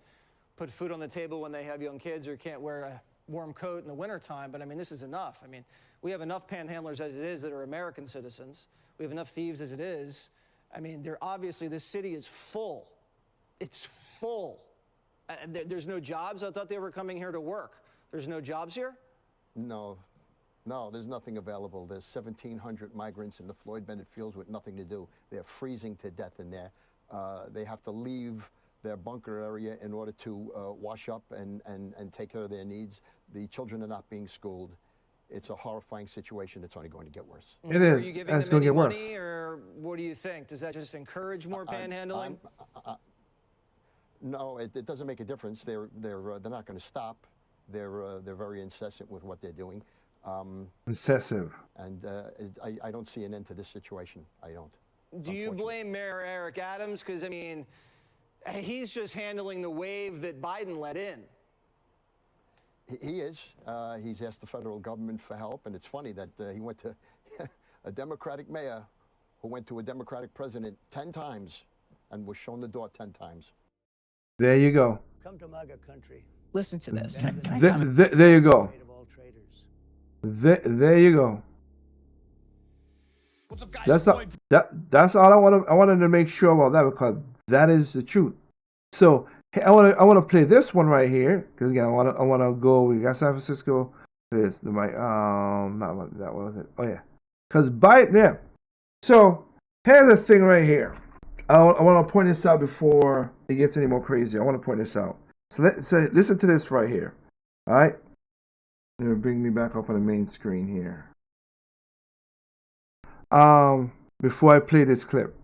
put food on the table when they have young kids or can't wear a warm coat in the wintertime, but I mean, this is enough. I mean, we have enough panhandlers as it is that are American citizens. We have enough thieves as it is. I mean, obviously this city is full. It's full. There's no jobs. I thought they were coming here to work. There's no jobs here? No, there's nothing available. There's 1,700 migrants in the Floyd Bennett fields with nothing to do. They're freezing to death in there. They have to leave their bunker area in order to wash up and take care of their needs. The children are not being schooled. It's a horrifying situation. It's only going to get worse. It is. Are you giving It's them going to any get worse. money, or what do you think? Does that just encourage more panhandling? No, it doesn't make a difference. They're not going to stop. They're very incessant with what they're doing. Excessive. And I don't see an end to this situation. I don't. Do you blame Mayor Eric Adams? Because, I mean, he's just handling the wave that Biden let in. He is. He's asked the federal government for help, and it's funny that he went to a Democratic mayor who went to a Democratic president 10 times and was shown the door 10 times. There you go. Come to MAGA country. Listen to this. There you go. There you go. That's all I wanted to make sure about that, because that is the truth. So hey, I want to play this one right here, because again I want to go. We got San Francisco. This the mic. Not that one. Was it? Oh yeah, because Biden. Yeah. So here's the thing right here. I want to point this out before it gets any more crazy. I want to point this out. So listen to this right here. All right. It'll bring me back up on the main screen here. Before I play this clip.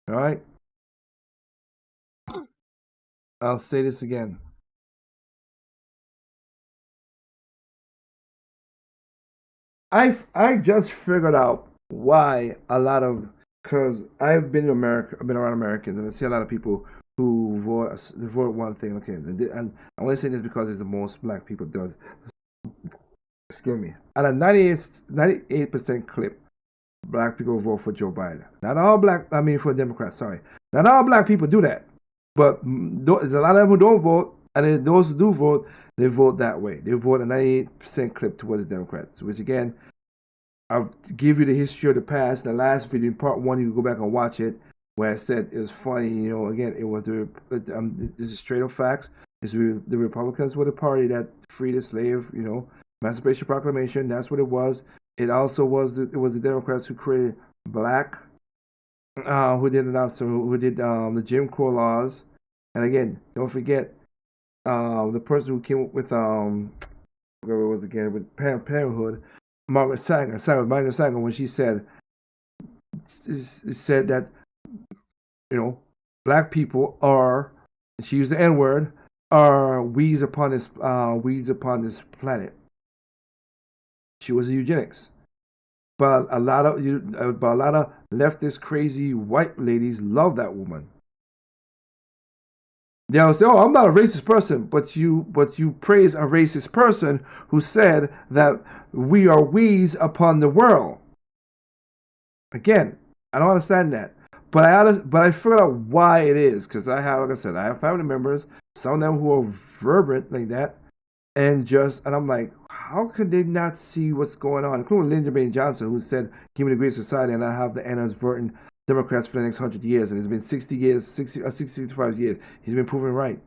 All right. I'll say this again. I just figured out why a lot of, because I've been in America, I've been around Americans, and I see a lot of people who vote one thing. Okay, and I want to say this because it's the most black people does. Excuse me. At a 98% clip, black people vote for Joe Biden. Not all for Democrats, sorry. Not all black people do that. But there's a lot of them who don't vote, and those who do vote, they vote that way. They vote a 98% clip towards the Democrats, which again, I'll give you the history of the past. The last video, in part 1, you can go back and watch it, where I said it was funny, again, it was this is straight up facts. The Republicans were the party that freed the slave, Emancipation Proclamation, that's what it was. It also was the Democrats who created black, who did the Jim Crow laws. And again, don't forget the person who came up with whatever it was again, with Parenthood, Margaret Sanger, when she said that black people are, she used the N-word, are weeds upon this planet. She was a eugenics, but a lot of leftist crazy white ladies love that woman. They'll say, "Oh, I'm not a racist person," but you praise a racist person who said that we are we's upon the world. Again, I don't understand that, but I figured out why it is, because I have, like I said, I have family members, some of them who are fervent like that, and I'm like, how could they not see what's going on? Including Lyndon B. Johnson, who said, "Give me the Great Society, and I have the Annas voting Democrats for the next 100 years," and it's been 65 years. He's been proven right.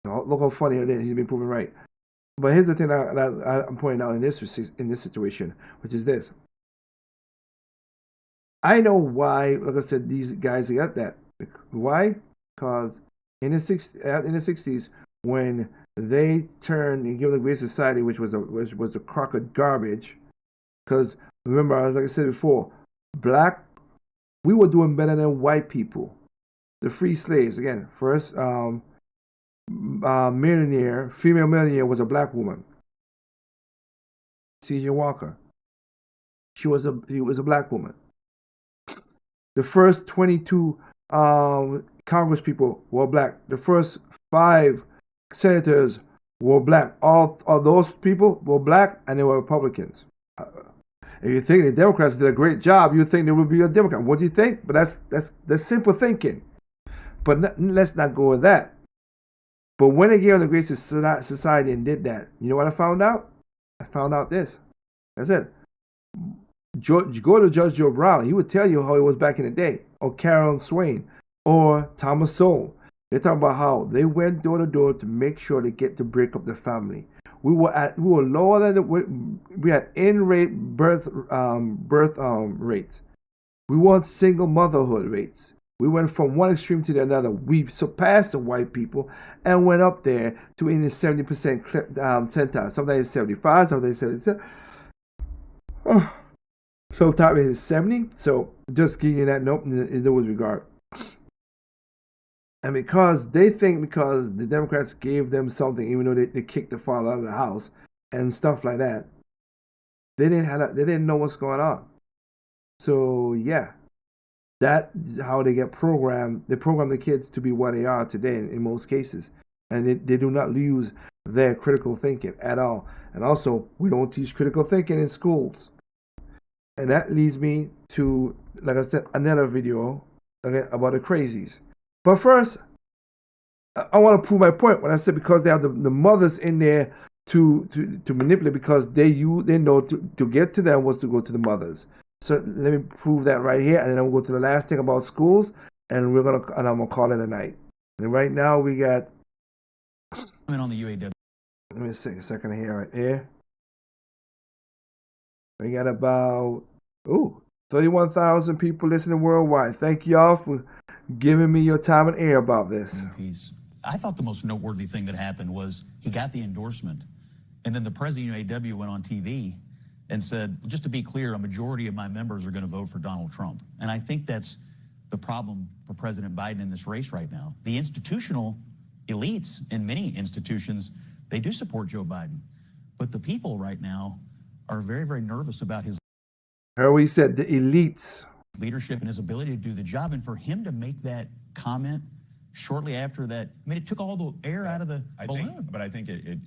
Look how funny it is. He's been proven right. But here's the thing that I'm pointing out in this situation, which is this. I know why, like I said, these guys got that. Why? Because in the 60s, when they turned and gave the Great Society, which was a crock of garbage, because remember, like I said before, we were doing better than white people. The free slaves, again, first female millionaire was a black woman, C.J. Walker. She was a black woman. The first 22 Congress people were black. The first 5 senators were black. All those people were black, and they were Republicans. If you think the Democrats did a great job, you think they would be a Democrat. What do you think? But that's simple thinking. But let's not go with that. But when they gave the Great Society and did that, you know what I found out? I found out this. That's it. Go to Judge Joe Brown. He would tell you how it was back in the day. Or Carolyn Swain. Or Thomas Sowell. They talk about how they went door to door to make sure they get to break up the family. We were lower than we had in-rate birth rates. We want single motherhood rates. We went from one extreme to the other. We surpassed the white people and went up there to in the 70% centile. Sometimes it's 75, sometimes it's 77. Sometimes it's 70. So just giving you that note in those regard. And because the Democrats gave them something, even though they kicked the father out of the house and stuff like that, they didn't know what's going on. So yeah, that's how they get programmed. They program the kids to be what they are today in most cases, and they do not use their critical thinking at all. And also, we don't teach critical thinking in schools. And that leads me to, like I said, another video about the crazies. But first, I want to prove my point when I said because they have the mothers in there to manipulate, because they know to get to them was to go to the mothers. So let me prove that right here, and then I'm going to go to the last thing about schools, and I'm gonna call it a night. And right now we got on the UAW. Let me see a second here, right here. We got about 31,000 people listening worldwide. Thank y'all for giving me your time and air about this. I thought the most noteworthy thing that happened was he got the endorsement, and then the president of UAW went on TV and said, just to be clear, a majority of my members are going to vote for Donald Trump. And I think that's the problem for President Biden in this race right now. The institutional elites in many institutions, they do support Joe Biden. But the people right now are very, very nervous about his he said the elites leadership and his ability to do the job. And for him to make that comment shortly after that, I mean, it took all the air out of the balloon. But I think it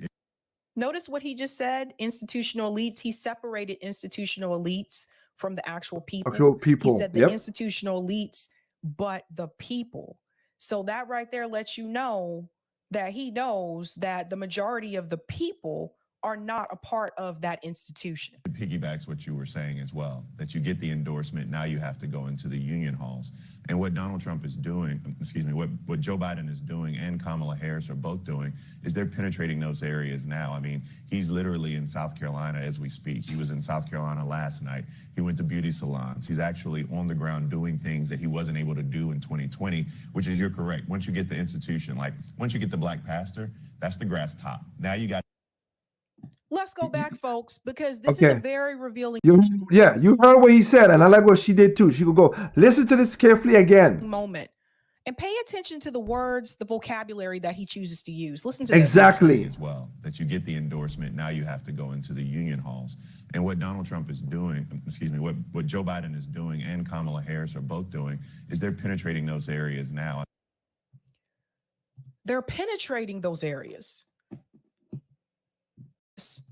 Notice what he just said, institutional elites. He separated institutional elites from the actual people. He said the institutional elites, but the people. So that right there lets you know that he knows that the majority of the people are not a part of that institution. It piggybacks what you were saying as well, that you get the endorsement, now you have to go into the union halls. And what Donald Trump is doing, what Joe Biden is doing and Kamala Harris are both doing is they're penetrating those areas now. I mean, he's literally in South Carolina as we speak. He was in South Carolina last night. He went to beauty salons. He's actually on the ground doing things that he wasn't able to do in 2020, which is, you're correct. Once you get the institution, like once you get the black pastor, that's the grass top. Now you got. Let's go back, folks, because this is a very revealing you heard what he said, and I like what she did too. She could go, listen to this carefully again. Moment. And pay attention to the words, the vocabulary that he chooses to use. Listen to exactly as well, that you get the endorsement, now you have to go into the union halls. And what Donald Trump is doing, what Joe Biden is doing and Kamala Harris are both doing is they're penetrating those areas now. They're penetrating those areas.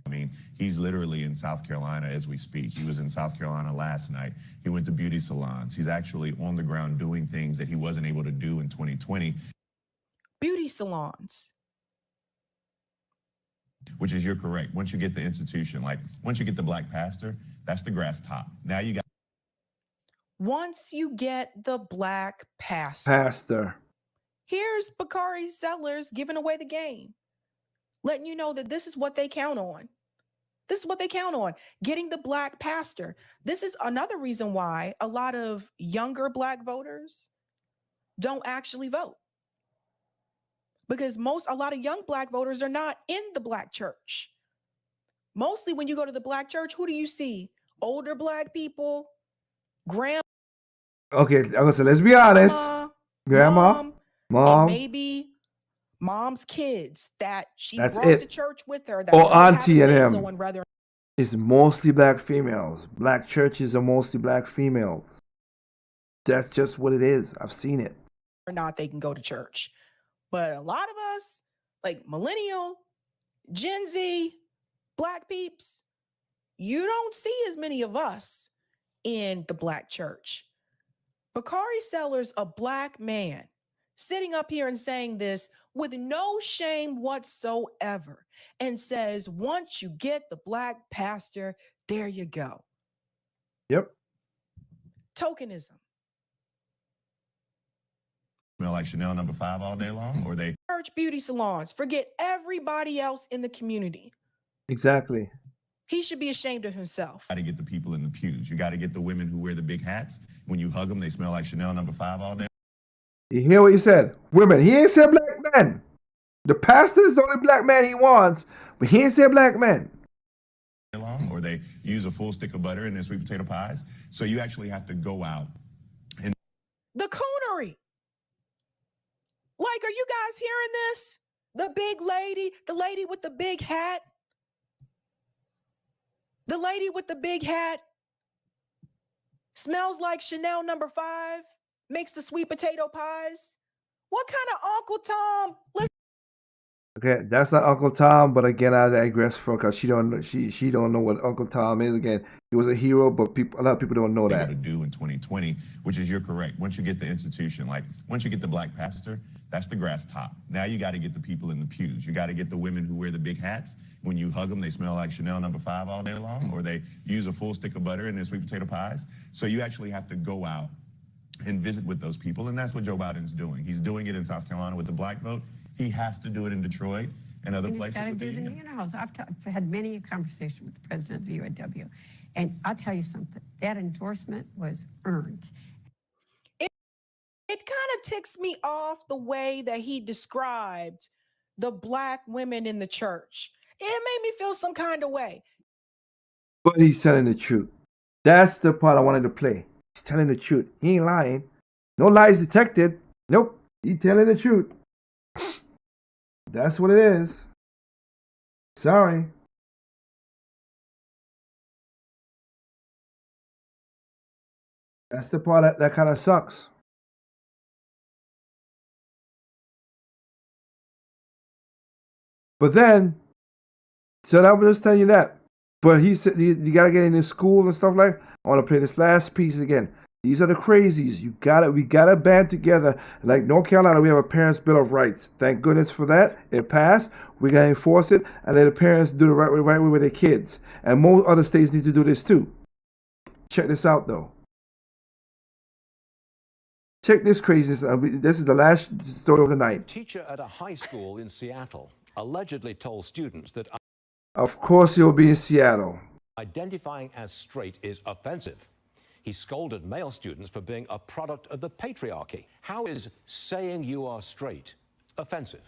I mean, he's literally in South Carolina as we speak. He was in South Carolina last night. He went to beauty salons. He's actually on the ground doing things that he wasn't able to do in 2020. Beauty salons. Which is, you're correct. Once you get the institution, like once you get the black pastor, that's the grass top. Now you got. Once you get the black pastor. Here's Bakari Sellers giving away the game, letting you know that this is what they count on. This is what they count on, getting the black pastor. This is another reason why a lot of younger black voters don't actually vote. Because a lot of young black voters are not in the black church. Mostly when you go to the black church, who do you see? Older black people, grandma. Okay, listen, let's be honest. Grandma, mom, and maybe mom's kids that she that's brought it. to church with her. That Or auntie and him. Rather, it's mostly black females. Black churches are mostly black females. That's just what it is. I've seen it. or not they can go to church. But a lot of us, like millennial, Gen Z, black peeps, you don't see as many of us in the black church. Bakari Sellers, a black man, sitting up here and saying this with no shame whatsoever, and says, once you get the black pastor, there you go. Yep. Tokenism. Smell like Chanel No. 5 all day long, or they Church beauty salons. Forget everybody else in the community. Exactly. He should be ashamed of himself. got to get the people in the pews. You got to get the women who wear the big hats. When you hug them, they smell like Chanel No. 5 all day. You hear what he said? Women. He ain't said black men. The pastor is the only black man he wants, but he ain't said black men. Long, or they use a full stick of butter in their sweet potato pies. So you actually have to go out and the coonery. Like, are you guys hearing this? The big lady, the lady with the big hat. The lady with the big hat smells like Chanel No. 5, makes the sweet potato pies. What kind of Uncle Tom? Okay, that's not Uncle Tom, but again, I digress for because she don't know what Uncle Tom is. Again, he was a hero, but a lot of people don't know that. to do in 2020, which is, you're correct. Once you get the institution, like once you get the black pastor, that's the grass top. Now you got to get the people in the pews. You got to get the women who wear the big hats. When you hug them, they smell like Chanel No. 5 all day long, or they use a full stick of butter in their sweet potato pies. So you actually have to go out and visit with those people, and that's what Joe Biden's doing. He's doing it in South Carolina with the black vote. He has to do it in Detroit and other places. He's got to do the union halls. I've had many a conversation with the president of the UAW, and I'll tell you something. That endorsement was earned. It kind of ticks me off the way that he described the black women in the church. It made me feel some kind of way. But he's telling the truth. That's the part I wanted to play. He's telling the truth. He ain't lying. No lies detected. Nope. He's telling the truth. That's what it is. Sorry. That's the part that kind of sucks. But then, so I was just telling you that. But he said you got to get in his school and stuff like that. I want to play this last piece again. These are the crazies. We gotta band together. Like North Carolina, we have a Parents' Bill of Rights. Thank goodness for that. It passed. We gotta enforce it and let the parents do the right way with their kids. And most other states need to do this too. Check this out though. Check this craziness. This is the last story of the night. A teacher at a high school in Seattle allegedly told students that Of course he'll be in Seattle. identifying as straight is offensive. He scolded male students for being a product of the patriarchy. How is saying you are straight offensive?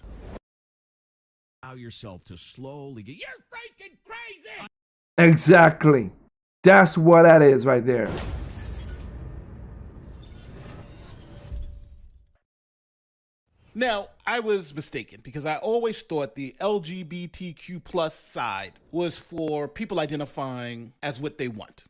Allow yourself to slowly get, you're freaking crazy! Exactly. That's what that is right there. Now, I was mistaken because I always thought the LGBTQ plus side was for people identifying as what they want,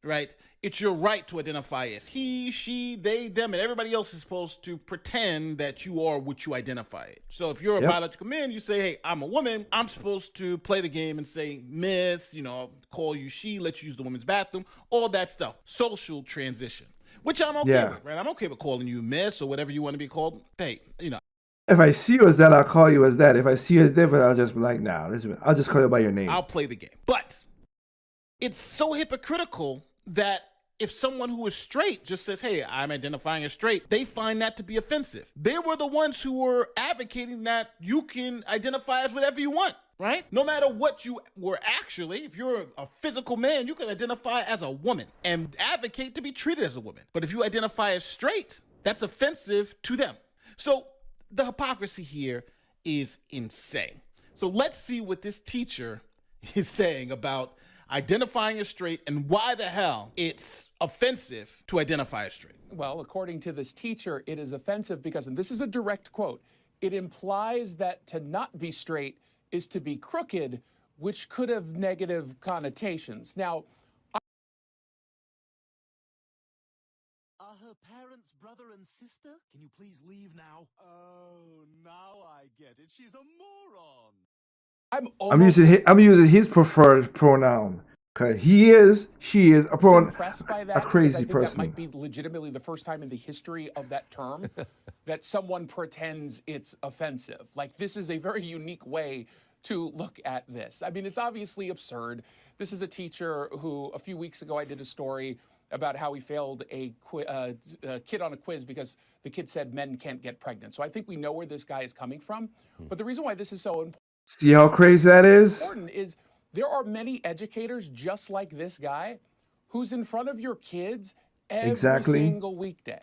right? it's your right to identify as he, she, they, them, and everybody else is supposed to pretend that you are what you identify as. So if you're a biological man, you say, hey, I'm a woman, I'm supposed to play the game and say miss, you know, call you she, let you use the women's bathroom, all that stuff. Social transition, which I'm okay with, right? I'm okay with calling you miss or whatever you want to be called. Hey, you know. If I see you as that, I'll call you as that. If I see you as different, I'll just be like, nah, I'll just call you by your name. I'll play the game. But it's so hypocritical that if someone who is straight just says, hey, I'm identifying as straight, they find that to be offensive. They were the ones who were advocating that you can identify as whatever you want, right? No matter what you were actually, if you're a physical man, you can identify as a woman and advocate to be treated as a woman. But if you identify as straight, that's offensive to them. So the hypocrisy here is insane. So let's see what this teacher is saying about identifying as straight and why the hell it's offensive to identify as straight. Well, according to this teacher, it is offensive because, and this is a direct quote, it implies that to not be straight is to be crooked, which could have negative connotations. Now, are her parents brother and sister? Can you please leave now? Oh, now I get it. She's a moron. I'm using his preferred pronoun. Okay, he is, she is a crazy person. That might be legitimately the first time in the history of that term that someone pretends it's offensive. Like, this is a very unique way to look at this. I mean, it's obviously absurd. This is a teacher who, a few weeks ago, I did a story about how he failed a kid on a quiz because the kid said men can't get pregnant. So I think we know where this guy is coming from. But the reason why this is so important See how crazy that is? is there are many educators just like this guy who's in front of your kids every single weekday.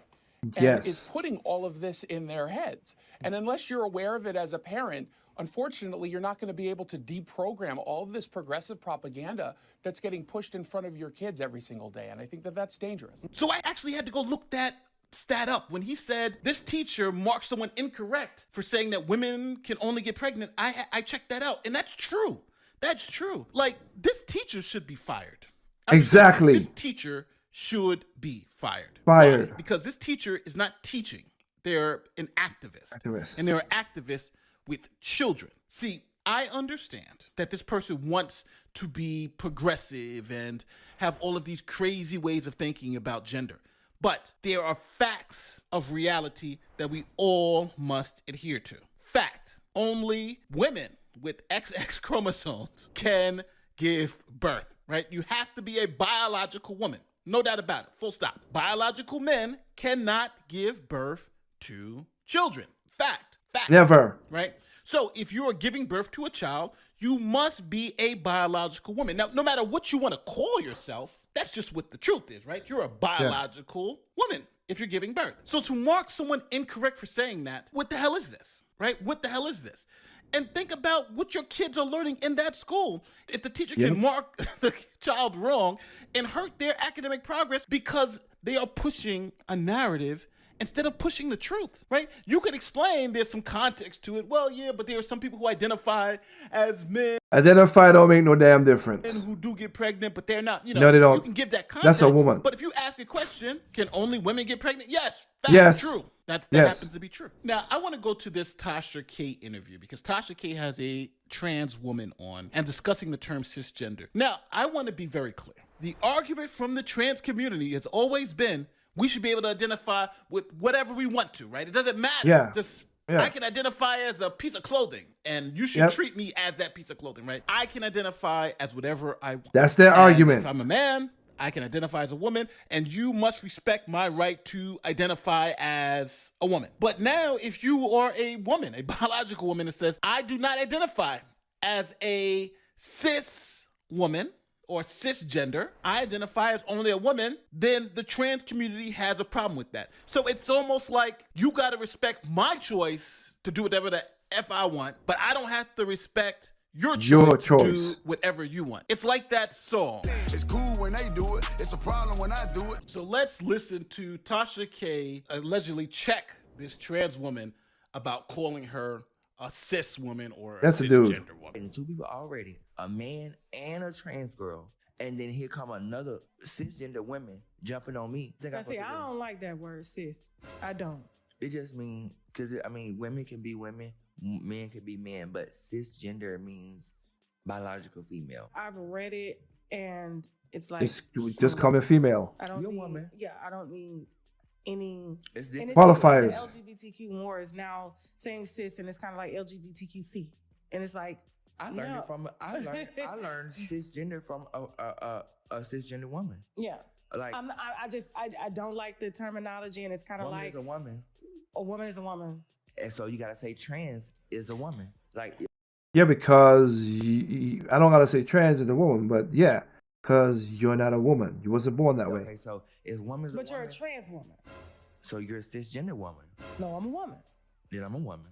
And is putting all of this in their heads. And unless you're aware of it as a parent, unfortunately, you're not going to be able to deprogram all of this progressive propaganda that's getting pushed in front of your kids every single day. And I think that that's dangerous. So I actually had to go look that stat up. When he said this teacher marked someone incorrect for saying that women can only get pregnant, I checked that out. And that's true. That's true. Like, this teacher should be fired. Exactly. This teacher should be fired. Fired. Why? Because this teacher is not teaching. They're an activist. And they're activists with children. See, I understand that this person wants to be progressive and have all of these crazy ways of thinking about gender. But there are facts of reality that we all must adhere to. Fact, only women with XX chromosomes can give birth, right? You have to be a biological woman. No doubt about it. Full stop. Biological men cannot give birth to children. Fact. Never. Right? So if you are giving birth to a child, you must be a biological woman. Now, no matter what you want to call yourself, that's just what the truth is, right? You're a biological woman if you're giving birth. So to mark someone incorrect for saying that, what the hell is this, right? What the hell is this? And think about what your kids are learning in that school. If the teacher can mark the child wrong and hurt their academic progress because they are pushing a narrative instead of pushing the truth, right? You could explain there's some context to it. Well, yeah, but there are some people who identify as men. Identify don't make no damn difference. And who do get pregnant, but they're not, you know. No, they don't. You can give that That's context. a woman. But if you ask a question, can only women get pregnant? Yes. Yes. True. That happens to be true. Now, I want to go to this Tasha K interview because Tasha K has a trans woman on and discussing the term cisgender. Now, I want to be very clear. The argument from the trans community has always been we should be able to identify with whatever we want to, right? It doesn't matter. I can identify as a piece of clothing, and you should treat me as that piece of clothing, right? I can identify as whatever I want. That's their argument. If I'm a man, I can identify as a woman, and you must respect my right to identify as a woman. But now, if you are a woman, a biological woman that says, I do not identify as a cis woman, or cisgender, I identify as only a woman, then the trans community has a problem with that. So it's almost like you gotta respect my choice to do whatever the F I want, but I don't have to respect your choice to do whatever you want. It's like that song. It's cool when they do it, it's a problem when I do it. So let's listen to Tasha K allegedly check this trans woman about calling her a cis woman or a cisgender woman. And two people already, a man and a trans girl, And then here come another cisgender women jumping on me. I don't like that word, cis. I don't. It just means, because I mean, women can be women, men can be men, but cisgender means biological female. I've read it, and it's like Just call me a female. I don't You're a need, woman. Yeah, I don't need any. It's and different. Qualifiers. LGBTQ more is now saying cis, and it's kind of like LGBTQC, and it's like I learned it from I learned cisgender from a cisgender woman. Yeah. Like I don't like the terminology, and it's kind of woman like is a woman. A woman is a woman. And so you gotta say trans is a woman. Like Yeah, because I don't gotta say trans is a woman, but yeah, because you're not a woman. You wasn't born that way. okay, so if woman's a But you're woman, a trans woman. so you're a cisgender woman. No, I'm a woman. Then I'm a woman.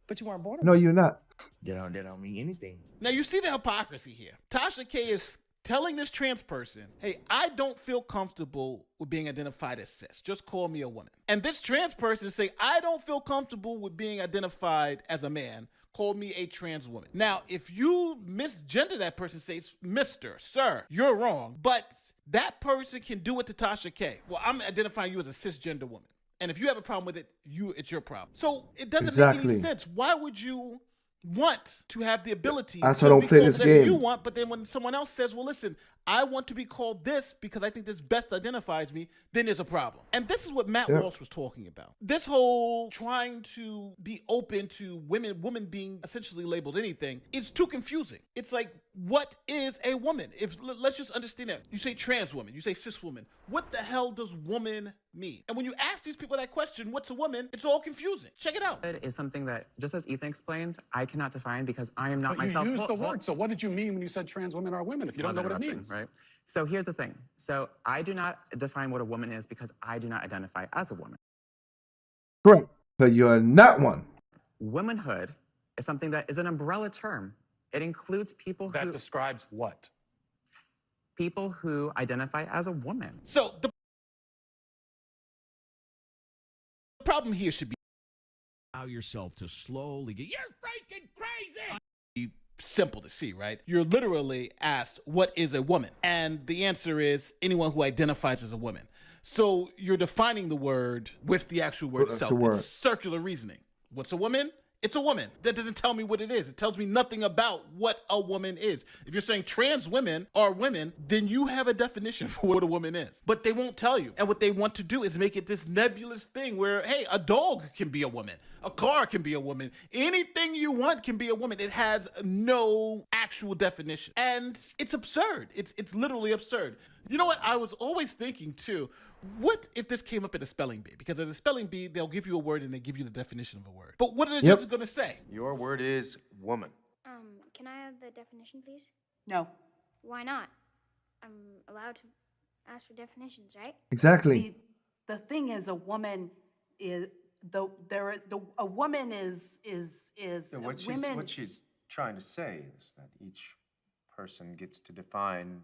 But you weren't born. No, you're not. That don't mean anything. Now you see the hypocrisy here. Tasha K is telling this trans person, hey, I don't feel comfortable with being identified as cis. Just call me a woman. And this trans person say, I don't feel comfortable with being identified as a man. Call me a trans woman. Now, if you misgender that person, say, Mr., Sir, you're wrong. But that person can do it to Tasha K. Well, I'm identifying you as a cisgender woman. And if you have a problem with it, it's your problem. So it doesn't make any sense. Why would you want to have the ability That's to why I don't be play called this whatever game. you want, but then when someone else says, well, listen, I want to be called this because I think this best identifies me, then there's a problem. And this is what Matt Walsh was talking about. This whole trying to be open to women being essentially labeled anything is too confusing. It's like, what is a woman? Let's just understand that. You say trans woman, you say cis woman. What the hell does woman mean? And when you ask these people that question, what's a woman? It's all confusing. Check it out. It is something that, just as Ethan explained, I cannot define because I am not But myself. you used the word, so what did you mean when you said trans women are women if you don't know what it means? Right? So here's the thing. So I do not define what a woman is because I do not identify as a woman. Correct. So you're not one. Womanhood is something that is an umbrella term. It includes people That describes what? People who identify as a woman. So the problem here should be allow yourself to slowly get, you're freaking crazy. Simple to see, right? You're literally asked, what is a woman? And the answer is anyone who identifies as a woman. So you're defining the word with the actual word itself. It's circular reasoning. What's a woman? It's a woman. That doesn't tell me what it is. It tells me nothing about what a woman is. If you're saying trans women are women, then you have a definition for what a woman is. But they won't tell you. And what they want to do is make it this nebulous thing where, hey, a dog can be a woman. A car can be a woman. Anything you want can be a woman. It has no actual definition. And it's absurd. It's literally absurd. You know what? I was always thinking, too, what if this came up in a spelling bee? Because in a spelling bee, they'll give you a word and they give you the definition of a word. But what are the judges going to say? Your word is woman. Can I have the definition, please? No. Why not? I'm allowed to ask for definitions, right? Exactly. The thing is, a woman is a woman is women. What she's trying to say is that each person gets to define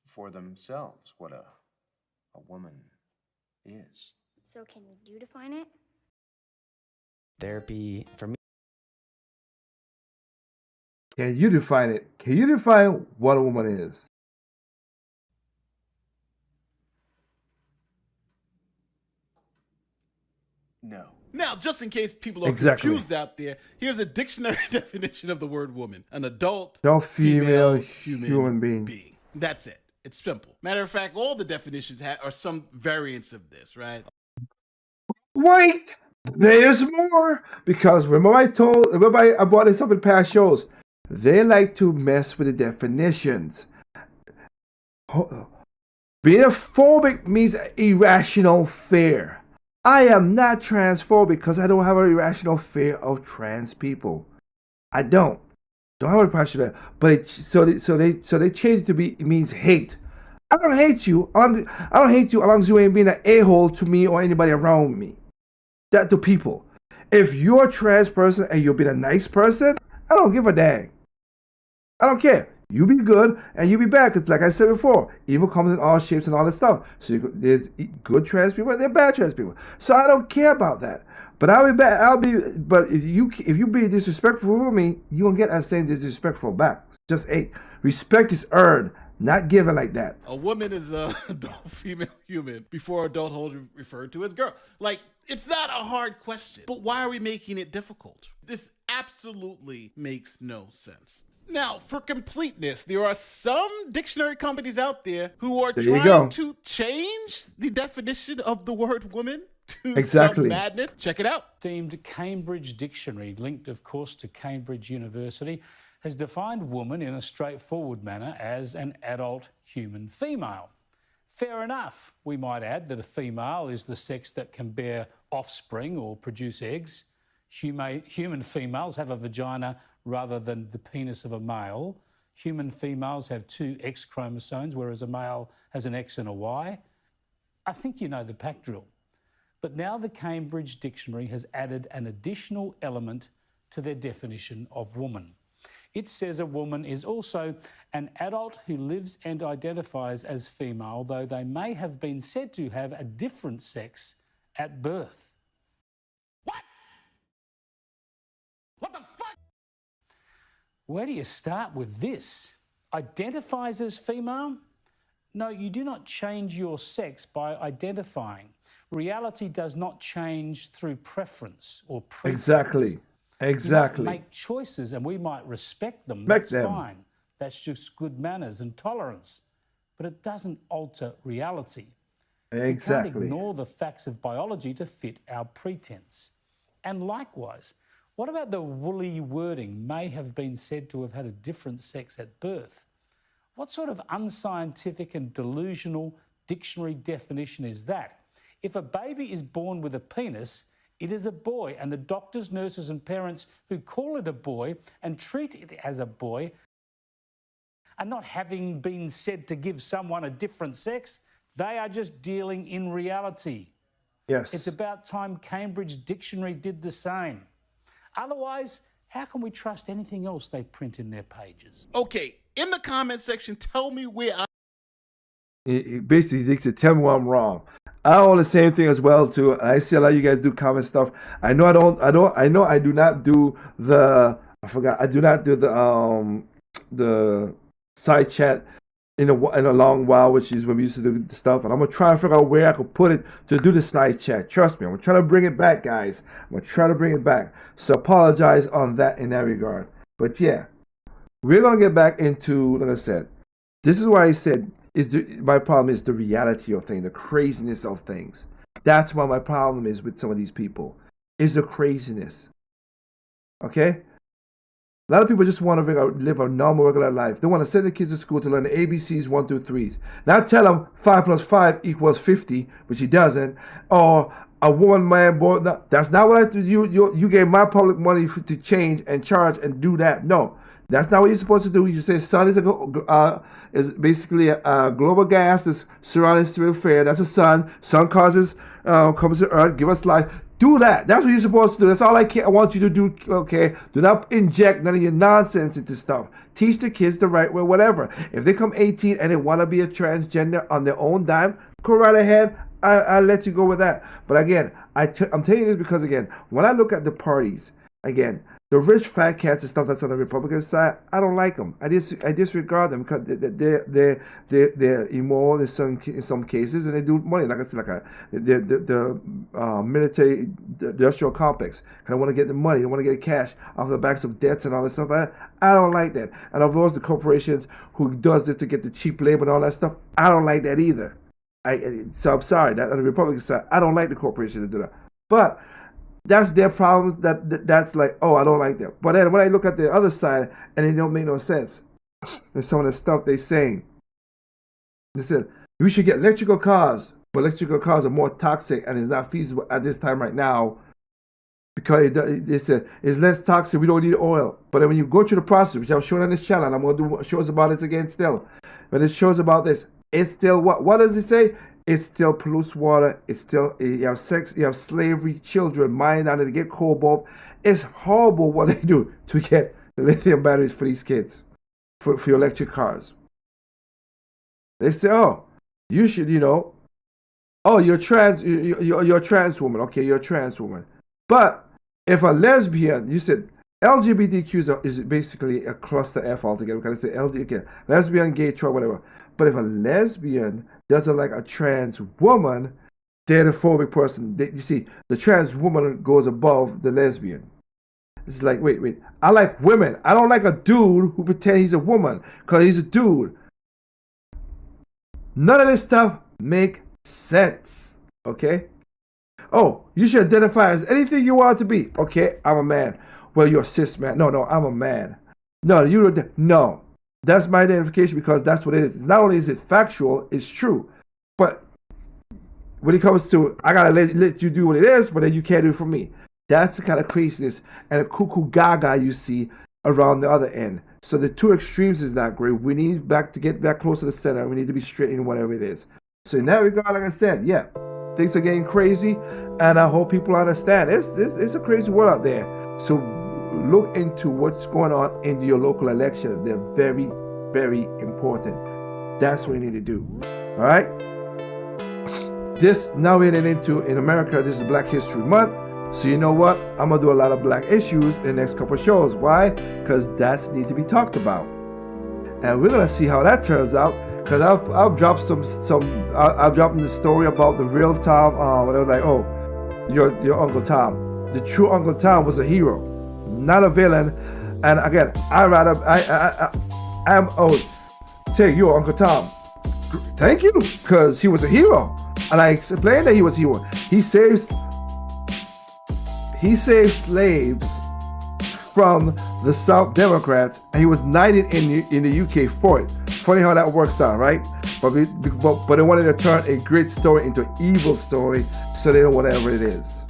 for themselves what a woman is. So can you define it? Therapy for me. Can you define it? Can you define what a woman is? No. Now, just in case people are Exactly. confused out there, here's a dictionary definition of the word woman. An adult, Female human being. That's it. It's simple. Matter of fact, all the definitions are some variants of this, right? Wait! There's more! Because remember I brought this up in past shows. They like to mess with the definitions. Being phobic means irrational fear. I am not transphobic because I don't have an irrational fear of trans people. I don't have a passion there. But so they changed it to be, it means hate. I don't hate you. I don't hate you as long as you ain't being an a-hole to me or anybody around me. That to people. If you're a trans person and you're being a nice person, I don't give a dang. I don't care. You be good and you be bad. Because like I said before, evil comes in all shapes and all this stuff. So there's good trans people and there's bad trans people. So I don't care about that. But But if you be disrespectful for me, you gonna get that same disrespectful back. Just hate. Respect is earned, not given like that. A woman is a adult female human before adulthood referred to as girl. Like, it's not a hard question, but why are we making it difficult? This absolutely makes no sense. Now, for completeness, there are some dictionary companies out there who are trying to change the definition of the word woman to some madness. Check it out. Deemed Cambridge Dictionary, linked, of course, to Cambridge University, has defined woman in a straightforward manner as an adult human female. Fair enough. We might add that a female is the sex that can bear offspring or produce eggs. Human females have a vagina rather than the penis of a male. Human females have 2 X chromosomes, whereas a male has an X and a Y. I think you know the pack drill. But now the Cambridge Dictionary has added an additional element to their definition of woman. It says a woman is also an adult who lives and identifies as female, though they may have been said to have a different sex at birth. What the fuck? Where do you start with this? Identifies as female? No, you do not change your sex by identifying. Reality does not change through preference or preference. Exactly. You might make choices and we might respect them. That's fine. That's just good manners and tolerance. But it doesn't alter reality. We can't ignore the facts of biology to fit our pretense. And likewise, what about the woolly wording may have been said to have had a different sex at birth? What sort of unscientific and delusional dictionary definition is that? If a baby is born with a penis, it is a boy, and the doctors, nurses and parents who call it a boy and treat it as a boy are not having been said to give someone a different sex. They are just dealing in reality. Yes. It's about time Cambridge Dictionary did the same. Otherwise, how can we trust anything else they print in their pages? Okay, in the comment section, tell me where Basically, they said, tell me where I'm wrong. I own the same thing as well too. I see a lot of you guys do comment stuff. I know I do not do the the side chat in a long while, which is when we used to do stuff. And I'm gonna try to figure out where I could put it to do the side chat. Trust me, I'm gonna try to bring it back, guys. I'm gonna try to bring it back. So apologize on that in that regard. But yeah, we're gonna get back into, like I said, this is why I said my problem is the reality of things, the craziness of things. That's why my problem is with some of these people, is the craziness. Okay? A lot of people just want to live a normal, regular life. They want to send their kids to school to learn the ABCs 1 through 3s. Not tell them 5 plus 5 equals 50, which he doesn't. Or a woman, man, boy. No, that's not what I do. You gave my public money to change and charge and do that. No. That's not what you're supposed to do. You say sun is basically a global gas that's surrounding the sphere. That's the sun. Sun causes comes to Earth, give us life. Do that. That's what you're supposed to do. That's all I want you to do. Okay. Do not inject none of your nonsense into stuff. Teach the kids the right way. Whatever. If they come 18 and they want to be a transgender on their own dime, go right ahead. I'll let you go with that. But again, I'm telling you this because again, when I look at the parties, again, the rich fat cats and stuff that's on the Republican side, I don't like them. I disregard them because they're immoral in some cases, and they do money. Like I said, the military industrial complex. I want to get the money. They want to get cash off the backs of debts and all that stuff. I don't like that. And of course, the corporations who does this to get the cheap labor and all that stuff, I don't like that either. So I'm sorry. That on the Republican side, I don't like the corporations that do that. But that's their problems. That's like, oh, I don't like them. But then when I look at the other side, and it don't make no sense. There's some of the stuff they're saying. They said we should get electrical cars, but electrical cars are more toxic and it's not feasible at this time right now because they said it's less toxic. We don't need oil. But then when you go through the process, which I'm showing on this channel, and I'm going to do shows about it again still. But it shows about this. It's still what? What does it say? It still pollutes water. It's still, you have sex, you have slavery, children, mine out to get cobalt. It's horrible what they do to get the lithium batteries for these kids, for your electric cars. They say, oh, you should, oh, you're trans woman. Okay, you're a trans woman. But if a lesbian, you said, LGBTQ is basically a cluster F altogether because it's LGBT, lesbian, gay, trans, whatever. But if a lesbian doesn't like a trans woman, they're the phobic person. You see, the trans woman goes above the lesbian. It's like, wait. I like women. I don't like a dude who pretends he's a woman because he's a dude. None of this stuff make sense. Okay? Oh, you should identify as anything you want to be. Okay, I'm a man. Well, you're a cis man. No, I'm a man. No. That's my identification because that's what it is. Not only is it factual, it's true. But when it comes to, I gotta let you do what it is, but then you can't do it for me. That's the kind of craziness and a cuckoo gaga you see around the other end. So the two extremes is not great. We need to get back close to the center. We need to be straight in whatever it is. So in that regard, like I said, yeah, things are getting crazy, and I hope people understand. It's a crazy world out there. So look into what's going on in your local elections. They're very, very important. That's what you need to do. All right? This, now we're heading into, in America, this is Black History Month. So you know what? I'm going to do a lot of black issues in the next couple of shows. Why? Because that's need to be talked about. And we're going to see how that turns out. Because I'll drop I'll drop in the story about the real Tom. Where they're like, oh, your Uncle Tom. The true Uncle Tom was a hero, not a villain. And again, take your Uncle Tom. Thank you, because he was a hero. And I explained that he was a hero. He saved slaves from the South Democrats, and he was knighted in the UK for it. Funny how that works out, right? But they wanted to turn a great story into an evil story, so they do whatever it is.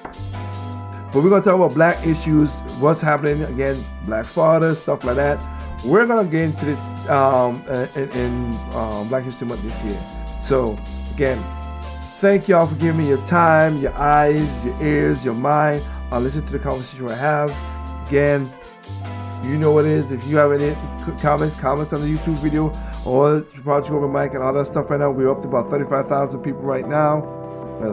But we're going to talk about black issues, what's happening, again, black fathers, stuff like that. We're going to get into the in Black History Month this year. So, again, thank y'all for giving me your time, your eyes, your ears, your mind. I'll listen to the conversation I have. Again, you know what it is. If you have any comments on the YouTube video or Project Open Mic and all that stuff right now, we're up to about 35,000 people right now.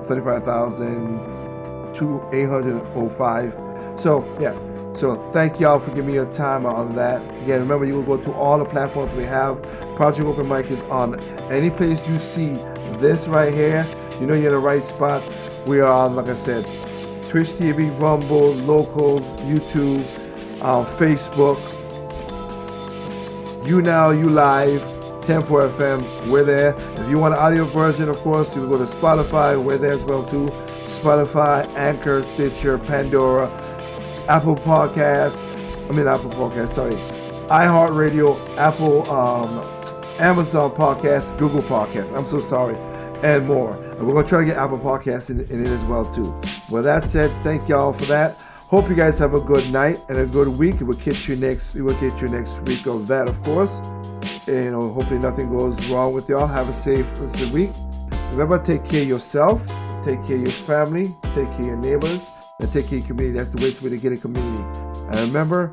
35,805. So, yeah. So, thank y'all for giving me your time on that. Again, remember, you will go to all the platforms we have. Project Open Mic is on any place you see this right here. You know you're in the right spot. We are on, like I said, Twitch TV, Rumble, Locals, YouTube, Facebook, YouNow, YouLive, Tempo FM, we're there. If you want an audio version, of course, you can go to Spotify, we're there as well too. Spotify, Anchor, Stitcher, Pandora, iHeartRadio, Apple, Amazon Podcasts, Google Podcasts, I'm so sorry, and more. And we're going to try to get Apple Podcasts in it as well too. With that said, thank y'all for that. Hope you guys have a good night and a good week. We'll get you next week of that, of course. And hopefully nothing goes wrong with y'all. Have a safe week. Remember, take care of yourself, take care of your family, take care of your neighbors, and take care of your community. That's the way to get a community. And remember,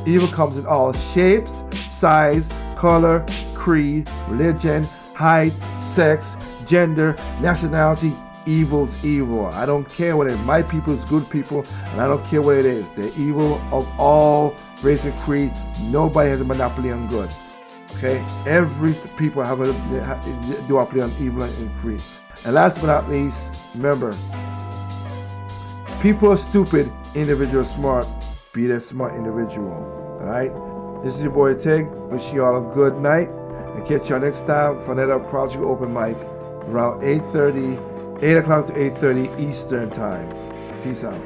evil comes in all shapes, size, color, creed, religion, height, sex, gender, nationality. Evil's evil. I don't care what it is. My people is good people, and I don't care what it is. They're evil of all race and creed. Nobody has a monopoly on good. Okay? Every people have a duopoly on evil and creed. And last but not least, remember, people are stupid, individuals smart. Be that smart individual. Alright? This is your boy Tig. Wish you all a good night. And catch y'all next time for another Project Open Mic around 8 o'clock to 8:30 Eastern Time. Peace out.